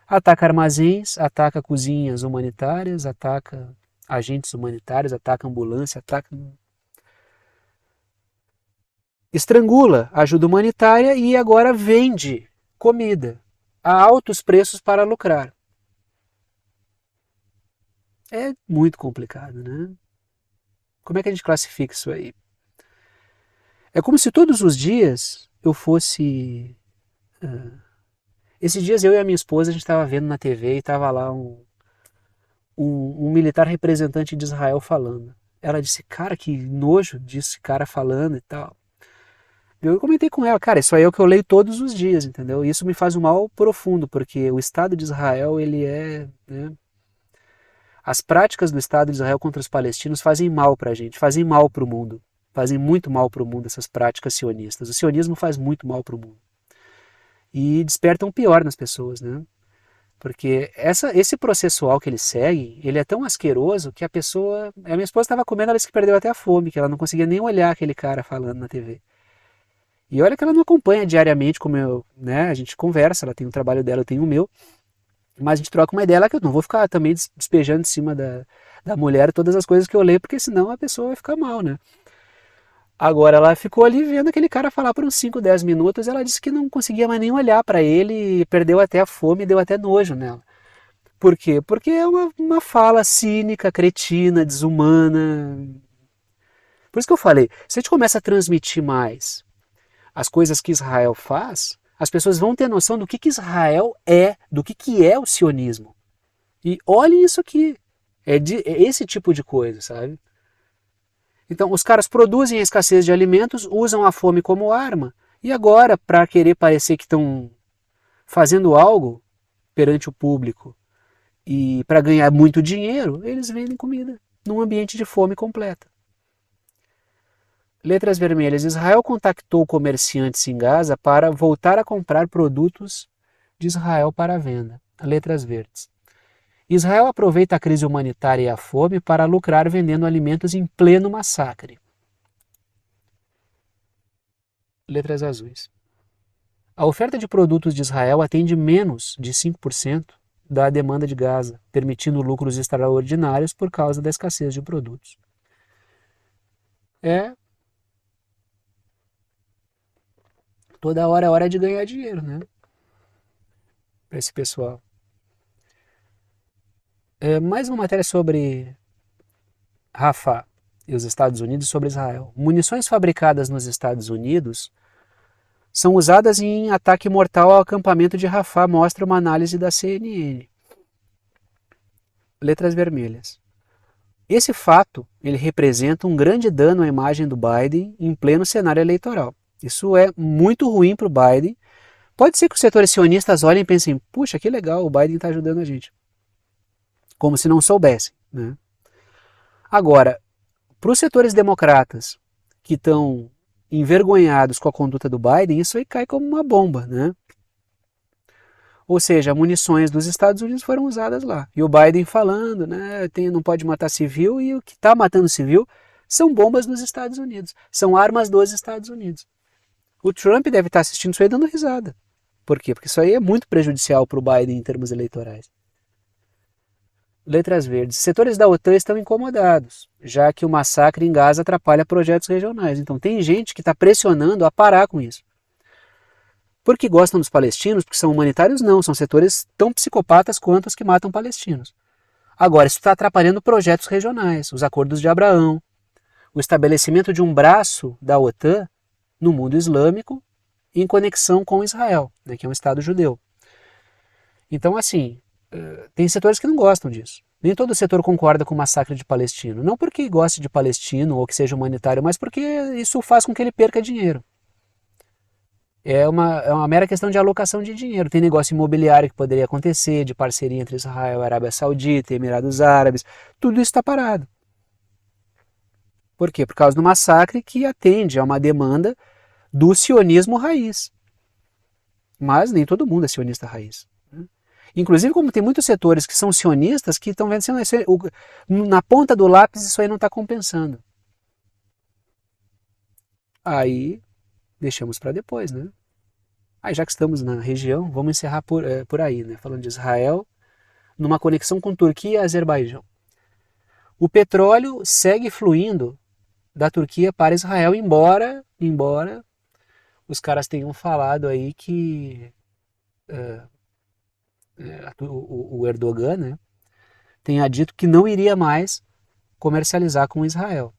ataca armazéns, ataca cozinhas humanitárias, ataca agentes humanitários, ataca ambulância, ataca... estrangula a ajuda humanitária e agora vende comida a altos preços para lucrar. É muito complicado, né? Como é que a gente classifica isso aí? É como se todos os dias eu fosse... Esses dias eu e a minha esposa, a gente estava vendo na TV e estava lá um militar representante de Israel falando. Ela disse, cara, que nojo desse cara falando e tal. Eu comentei com ela, cara, isso aí é o que eu leio todos os dias, entendeu? E isso me faz um mal profundo, porque o Estado de Israel, ele é... né? As práticas do Estado de Israel contra os palestinos fazem mal para a gente, fazem mal para o mundo. Fazem muito mal para o mundo essas práticas sionistas. O sionismo faz muito mal para o mundo. E despertam pior nas pessoas, né? Porque esse processual que eles seguem, ele é tão asqueroso que a pessoa... A minha esposa estava comendo, ela disse que perdeu até a fome, que ela não conseguia nem olhar aquele cara falando na TV. E olha que ela não acompanha diariamente como eu, né? A gente conversa, ela tem o trabalho dela, eu tenho o meu. Mas a gente troca uma ideia lá que eu não vou ficar também despejando em cima da mulher todas as coisas que eu leio, porque senão a pessoa vai ficar mal, né? Agora ela ficou ali vendo aquele cara falar por uns 5, 10 minutos, ela disse que não conseguia mais nem olhar para ele, perdeu até a fome, deu até nojo nela. Por quê? Porque é uma fala cínica, cretina, desumana. Por isso que eu falei, se a gente começa a transmitir mais as coisas que Israel faz, as pessoas vão ter noção do que Israel é, do que é o sionismo. E olhem isso aqui, é esse tipo de coisa, sabe? Então, os caras produzem a escassez de alimentos, usam a fome como arma, e agora, para querer parecer que estão fazendo algo perante o público e para ganhar muito dinheiro, eles vendem comida num ambiente de fome completa. Letras vermelhas. Israel contactou comerciantes em Gaza para voltar a comprar produtos de Israel para a venda. Letras verdes. Israel aproveita a crise humanitária e a fome para lucrar vendendo alimentos em pleno massacre. Letras azuis. A oferta de produtos de Israel atende menos de 5% da demanda de Gaza, permitindo lucros extraordinários por causa da escassez de produtos. Toda hora é hora de ganhar dinheiro, né? Para esse pessoal. Mais uma matéria sobre Rafah e os Estados Unidos, sobre Israel. Munições fabricadas nos Estados Unidos são usadas em ataque mortal ao acampamento de Rafah, mostra uma análise da CNN. Letras vermelhas. Esse fato ele representa um grande dano à imagem do Biden em pleno cenário eleitoral. Isso é muito ruim para o Biden. Pode ser que os setores sionistas olhem e pensem, puxa, que legal, o Biden está ajudando a gente. Como se não soubessem, né? Agora, para os setores democratas que estão envergonhados com a conduta do Biden, isso aí cai como uma bomba, né? Ou seja, munições dos Estados Unidos foram usadas lá. E o Biden falando, né, não pode matar civil, e o que está matando civil são bombas nos Estados Unidos, são armas dos Estados Unidos. O Trump deve estar assistindo isso aí dando risada, Por quê? Porque isso aí é muito prejudicial para o Biden em termos eleitorais. Letras verdes. Setores da OTAN estão incomodados, já que o massacre em Gaza atrapalha projetos regionais. Então tem gente que está pressionando a parar com isso. Porque gostam dos palestinos, porque são humanitários? Não, são setores tão psicopatas quanto os que matam palestinos. Agora, isso está atrapalhando projetos regionais, os acordos de Abraão, o estabelecimento de um braço da OTAN no mundo islâmico em conexão com Israel, né, que é um Estado judeu. Então, assim, tem setores que não gostam disso. Nem todo setor concorda com o massacre de palestino. Não porque goste de palestino ou que seja humanitário, mas porque isso faz com que ele perca dinheiro. É uma mera questão de alocação de dinheiro. Tem negócio imobiliário que poderia acontecer, de parceria entre Israel, Arábia Saudita, Emirados Árabes. Tudo isso está parado. Por quê? Por causa do massacre que atende a uma demanda do sionismo raiz. Mas nem todo mundo é sionista raiz. Inclusive, como tem muitos setores que são sionistas que estão vendo assim, na ponta do lápis isso aí não está compensando. Aí deixamos para depois, né? Aí já que estamos na região, vamos encerrar por aí, né? Falando de Israel, numa conexão com Turquia e Azerbaijão. O petróleo segue fluindo da Turquia para Israel, embora os caras tenham falado aí que o Erdogan, né, tenha dito que não iria mais comercializar com Israel.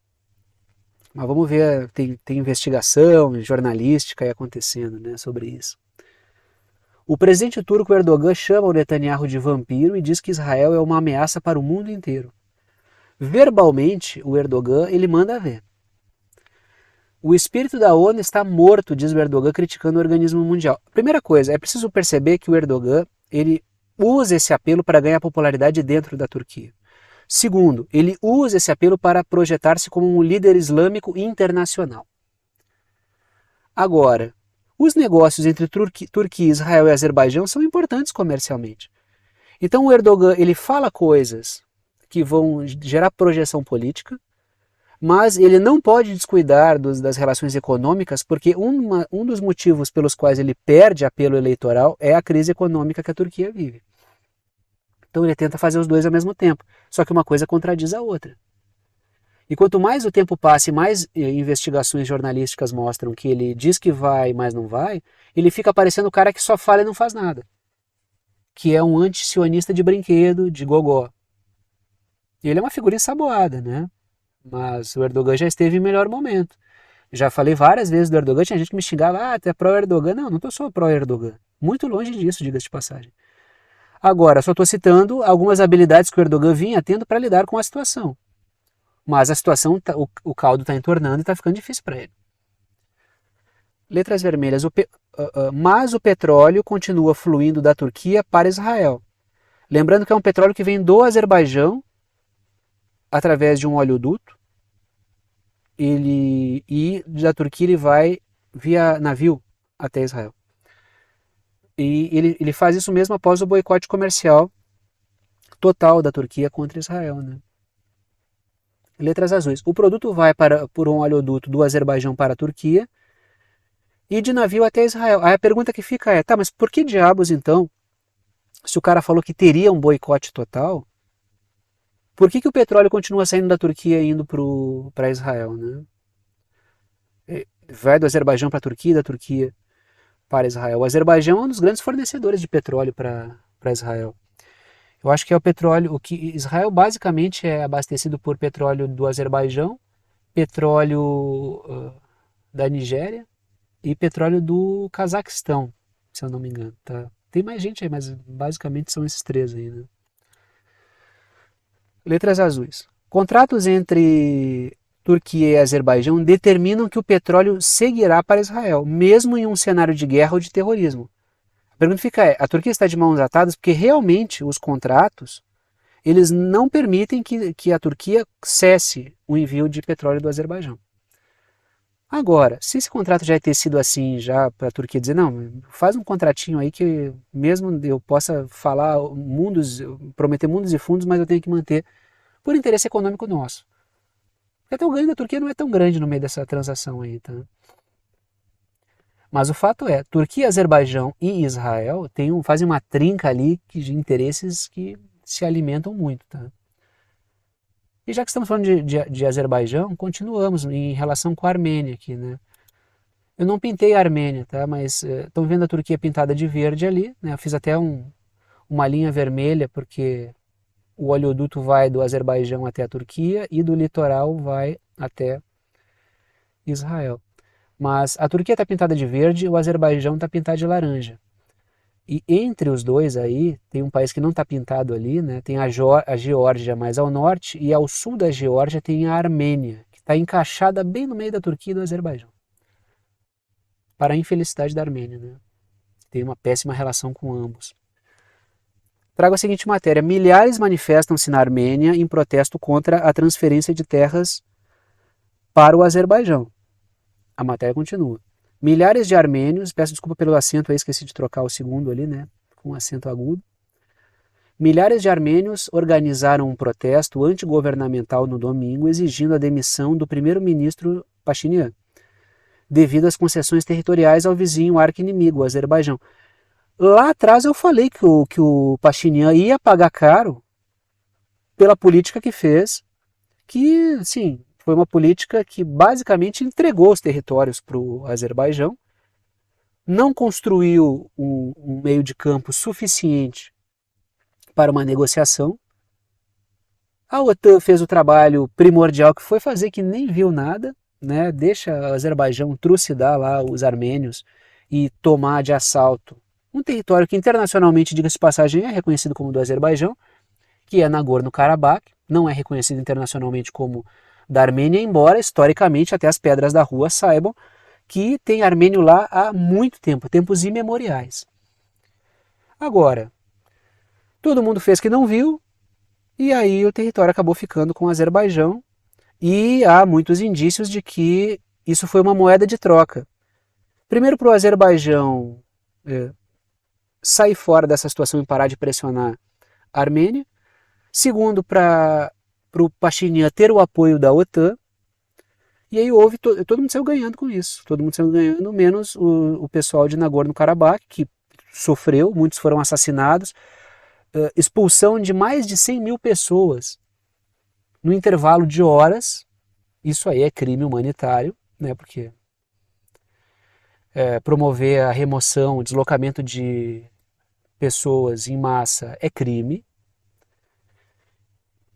Mas vamos ver, tem investigação jornalística aí acontecendo, né, sobre isso. O presidente turco Erdogan chama o Netanyahu de vampiro e diz que Israel é uma ameaça para o mundo inteiro. Verbalmente, o Erdogan ele manda ver. O espírito da ONU está morto, diz o Erdogan, criticando o organismo mundial. Primeira coisa, é preciso perceber que o Erdogan ele usa esse apelo para ganhar popularidade dentro da Turquia. Segundo, ele usa esse apelo para projetar-se como um líder islâmico internacional. Agora, os negócios entre Turquia, Israel e Azerbaijão são importantes comercialmente. Então o Erdogan ele fala coisas que vão gerar projeção política, mas ele não pode descuidar das relações econômicas, porque um dos motivos pelos quais ele perde apelo eleitoral é a crise econômica que a Turquia vive. Então ele tenta fazer os dois ao mesmo tempo, só que uma coisa contradiz a outra. E quanto mais o tempo passa e mais investigações jornalísticas mostram que ele diz que vai, mas não vai, ele fica parecendo o cara que só fala e não faz nada. Que é um anti-sionista de brinquedo, de gogó. Ele é uma figura ensaboada, né? Mas o Erdogan já esteve em melhor momento. Já falei várias vezes do Erdogan, tinha gente que me xingava, tu é pró-Erdogan. Não estou só pró-Erdogan. Muito longe disso, diga-se de passagem. Agora, só estou citando algumas habilidades que o Erdogan vinha tendo para lidar com a situação. Mas a situação, o caldo está entornando e está ficando difícil para ele. Letras vermelhas. Mas o petróleo continua fluindo da Turquia para Israel. Lembrando que é um petróleo que vem do Azerbaijão através de um oleoduto. E da Turquia ele vai via navio até Israel. E ele faz isso mesmo após o boicote comercial total da Turquia contra Israel, né? Letras azuis. O produto vai por um oleoduto do Azerbaijão para a Turquia e de navio até Israel. Aí a pergunta que fica é, mas por que diabos então, se o cara falou que teria um boicote total, por que o petróleo continua saindo da Turquia e indo para Israel, né? Vai do Azerbaijão para a Turquia, da Turquia para Israel. O Azerbaijão é um dos grandes fornecedores de petróleo para Israel. Eu acho que é o petróleo, Israel basicamente é abastecido por petróleo do Azerbaijão, petróleo da Nigéria e petróleo do Cazaquistão, se eu não me engano. Tá? Tem mais gente aí, mas basicamente são esses três aí, né? Letras azuis. Contratos entre Turquia e Azerbaijão determinam que o petróleo seguirá para Israel, mesmo em um cenário de guerra ou de terrorismo. A pergunta fica a Turquia está de mãos atadas porque realmente os contratos eles não permitem que a Turquia cesse o envio de petróleo do Azerbaijão. Agora, se esse contrato já ter sido assim, já para a Turquia dizer, não, faz um contratinho aí que mesmo eu possa falar prometer mundos e fundos, mas eu tenho que manter por interesse econômico nosso. Porque até o ganho da Turquia não é tão grande no meio dessa transação aí, tá? Mas o fato é, Turquia, Azerbaijão e Israel fazem uma trinca ali de interesses que se alimentam muito. Tá? E já que estamos falando de Azerbaijão, continuamos em relação com a Armênia aqui. Né? Eu não pintei a Armênia, tá? Mas estão vendo a Turquia pintada de verde ali. Né? Eu fiz até uma linha vermelha, porque o oleoduto vai do Azerbaijão até a Turquia e do litoral vai até Israel. Mas a Turquia está pintada de verde e o Azerbaijão está pintado de laranja. E entre os dois aí, tem um país que não está pintado ali, né? Tem a Geórgia mais ao norte e ao sul da Geórgia tem a Armênia, que está encaixada bem no meio da Turquia e do Azerbaijão. Para a infelicidade da Armênia, né? Tem uma péssima relação com ambos. Trago a seguinte matéria: milhares manifestam-se na Armênia em protesto contra a transferência de terras para o Azerbaijão. A matéria continua. Milhares de armênios, peço desculpa pelo acento aí, esqueci de trocar o segundo ali, né, com acento agudo. Milhares de armênios organizaram um protesto antigovernamental no domingo, exigindo a demissão do primeiro-ministro Pashinyan, devido às concessões territoriais ao vizinho arqui-inimigo, o Azerbaijão. Lá atrás eu falei que o Pashinyan ia pagar caro pela política que fez, que, sim, foi uma política que basicamente entregou os territórios para o Azerbaijão, não construiu um meio de campo suficiente para uma negociação. A OTAN fez o trabalho primordial, que foi fazer que nem viu nada, né? Deixa o Azerbaijão trucidar lá os armênios e tomar de assalto um território que internacionalmente, diga-se de passagem, é reconhecido como do Azerbaijão, que é Nagorno-Karabakh, não é reconhecido internacionalmente como da Armênia, embora historicamente até as pedras da rua saibam que tem armênio lá há muito tempo, tempos imemoriais. Agora, todo mundo fez que não viu, e aí o território acabou ficando com o Azerbaijão, e há muitos indícios de que isso foi uma moeda de troca. Primeiro, para o Azerbaijão sair fora dessa situação e parar de pressionar a Armênia. Segundo, para o Pashinyan ter o apoio da OTAN. E aí todo mundo saiu ganhando com isso. Todo mundo saiu ganhando, menos o pessoal de Nagorno-Karabakh, que sofreu, muitos foram assassinados. Expulsão de mais de 100 mil pessoas no intervalo de horas. Isso aí é crime humanitário, né? Porque promover a remoção, o deslocamento de pessoas em massa é crime.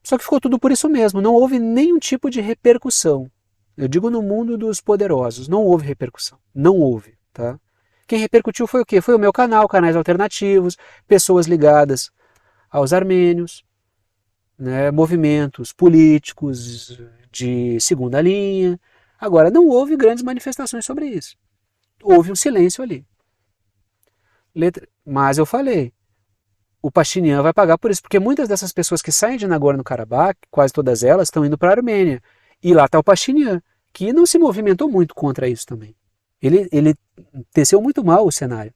Só que ficou tudo por isso mesmo, não houve nenhum tipo de repercussão. Eu digo no mundo dos poderosos, não houve repercussão, não houve, tá? Quem repercutiu foi o quê? Foi o meu canal, canais alternativos, pessoas ligadas aos armênios, né, movimentos políticos de segunda linha. Agora, não houve grandes manifestações sobre isso. Houve um silêncio ali. Mas eu falei, o Pashinyan vai pagar por isso, porque muitas dessas pessoas que saem de Nagorno-Karabakh, quase todas elas, estão indo para a Armênia. E lá está o Pashinyan, que não se movimentou muito contra isso também. Ele teceu muito mal o cenário.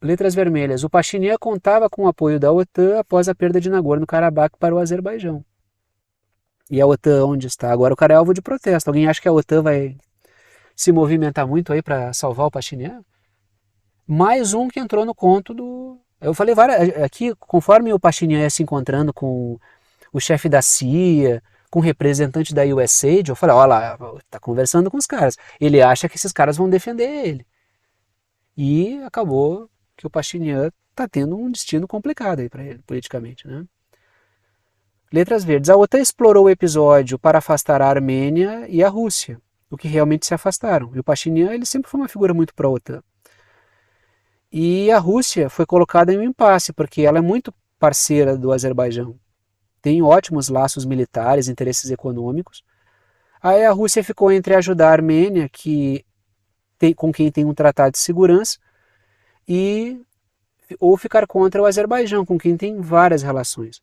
Letras vermelhas. O Pashinyan contava com o apoio da OTAN após a perda de Nagorno-Karabakh para o Azerbaijão. E a OTAN onde está? Agora o cara é alvo de protesto. Alguém acha que a OTAN vai se movimentar muito aí para salvar o Pashinyan? Mais um que entrou no conto do... Eu falei aqui, conforme o Pashinyan ia se encontrando com o chefe da CIA, com o representante da USAID, eu falei, olha lá, tá conversando com os caras. Ele acha que esses caras vão defender ele. E acabou que o Pashinyan tá tendo um destino complicado aí para ele, politicamente, né? Letras verdes. A OTAN explorou o episódio para afastar a Armênia e a Rússia, o que realmente se afastaram. E o Pashinyan, ele sempre foi uma figura muito pró-OTAN. E a Rússia foi colocada em um impasse, porque ela é muito parceira do Azerbaijão. Tem ótimos laços militares, interesses econômicos. Aí a Rússia ficou entre ajudar a Armênia, com quem tem um tratado de segurança, ou ficar contra o Azerbaijão, com quem tem várias relações.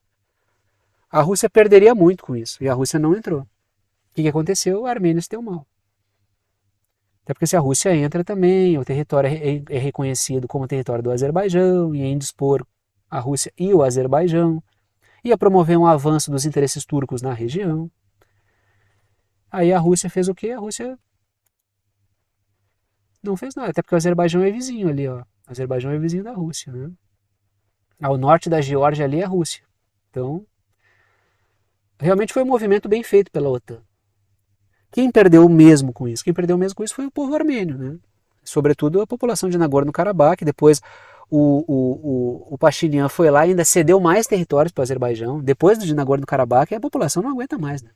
A Rússia perderia muito com isso, e a Rússia não entrou. O que aconteceu? A Armênia se deu mal. Até porque se a Rússia entra também, o território é reconhecido como território do Azerbaijão, ia indispor a Rússia e o Azerbaijão, ia promover um avanço dos interesses turcos na região. Aí a Rússia fez o quê? A Rússia Não fez nada, até porque o Azerbaijão é vizinho ali, ó. O Azerbaijão é vizinho da Rússia, né? Ao norte da Geórgia ali é a Rússia. Então, realmente foi um movimento bem feito pela OTAN. Quem perdeu mesmo com isso? Quem perdeu mesmo com isso foi o povo armênio, né? Sobretudo a população de Nagorno-Karabakh. Depois o Pashinyan foi lá e ainda cedeu mais territórios para o Azerbaijão. Depois de Nagorno-Karabakh, a população não aguenta mais, né?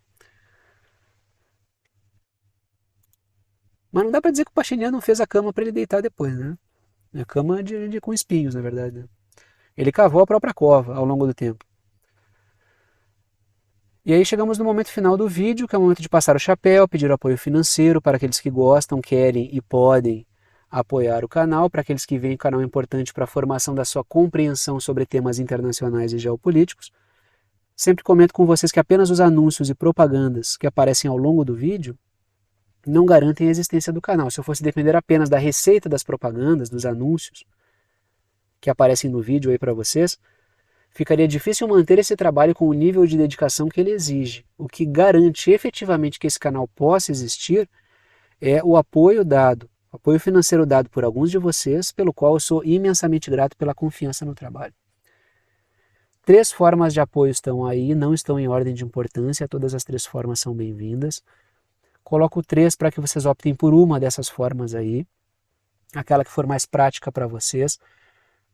Mas não dá para dizer que o Pashinyan não fez a cama para ele deitar depois, né? A cama com espinhos, na verdade. Né? Ele cavou a própria cova ao longo do tempo. E aí chegamos no momento final do vídeo, que é o momento de passar o chapéu, pedir apoio financeiro para aqueles que gostam, querem e podem apoiar o canal, para aqueles que veem o canal importante para a formação da sua compreensão sobre temas internacionais e geopolíticos. Sempre comento com vocês que apenas os anúncios e propagandas que aparecem ao longo do vídeo não garantem a existência do canal. Se eu fosse depender apenas da receita das propagandas, dos anúncios que aparecem no vídeo aí para vocês, ficaria difícil manter esse trabalho com o nível de dedicação que ele exige. O que garante efetivamente que esse canal possa existir é o apoio dado, o apoio financeiro dado por alguns de vocês, pelo qual eu sou imensamente grato pela confiança no trabalho. 3 formas de apoio estão aí, não estão em ordem de importância, todas as 3 formas são bem-vindas. Coloco 3 para que vocês optem por uma dessas formas aí, aquela que for mais prática para vocês.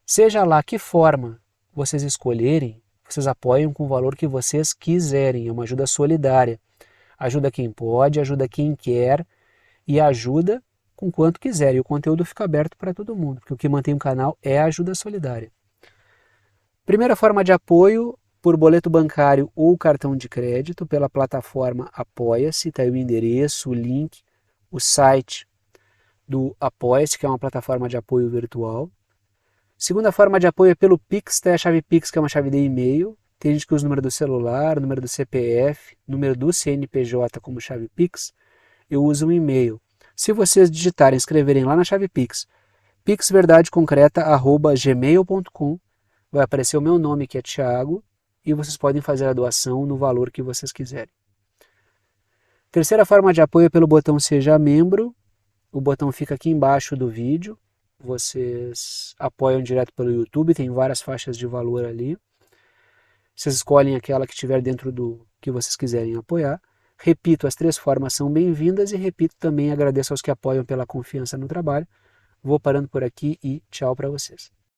Seja lá que forma vocês escolherem, vocês apoiam com o valor que vocês quiserem, é uma ajuda solidária. Ajuda quem pode, ajuda quem quer e ajuda com quanto quiser. E o conteúdo fica aberto para todo mundo, porque o que mantém o canal é a ajuda solidária. Primeira forma de apoio, por boleto bancário ou cartão de crédito, pela plataforma Apoia-se, está aí o endereço, o link, o site do Apoia-se, que é uma plataforma de apoio virtual. Segunda forma de apoio é pelo Pix, tem a chave Pix, que é uma chave de e-mail. Tem gente que usa o número do celular, o número do CPF, o número do CNPJ como chave Pix. Eu uso um e-mail. Se vocês digitarem, escreverem lá na chave Pix, pixverdadeconscreta@gmail.com, vai aparecer o meu nome, que é Thiago, e vocês podem fazer a doação no valor que vocês quiserem. Terceira forma de apoio é pelo botão Seja Membro. O botão fica aqui embaixo do vídeo. Vocês apoiam direto pelo YouTube, tem várias faixas de valor ali. Vocês escolhem aquela que estiver dentro do que vocês quiserem apoiar. Repito, as 3 formas são bem-vindas e repito também, agradeço aos que apoiam pela confiança no trabalho. Vou parando por aqui e tchau para vocês.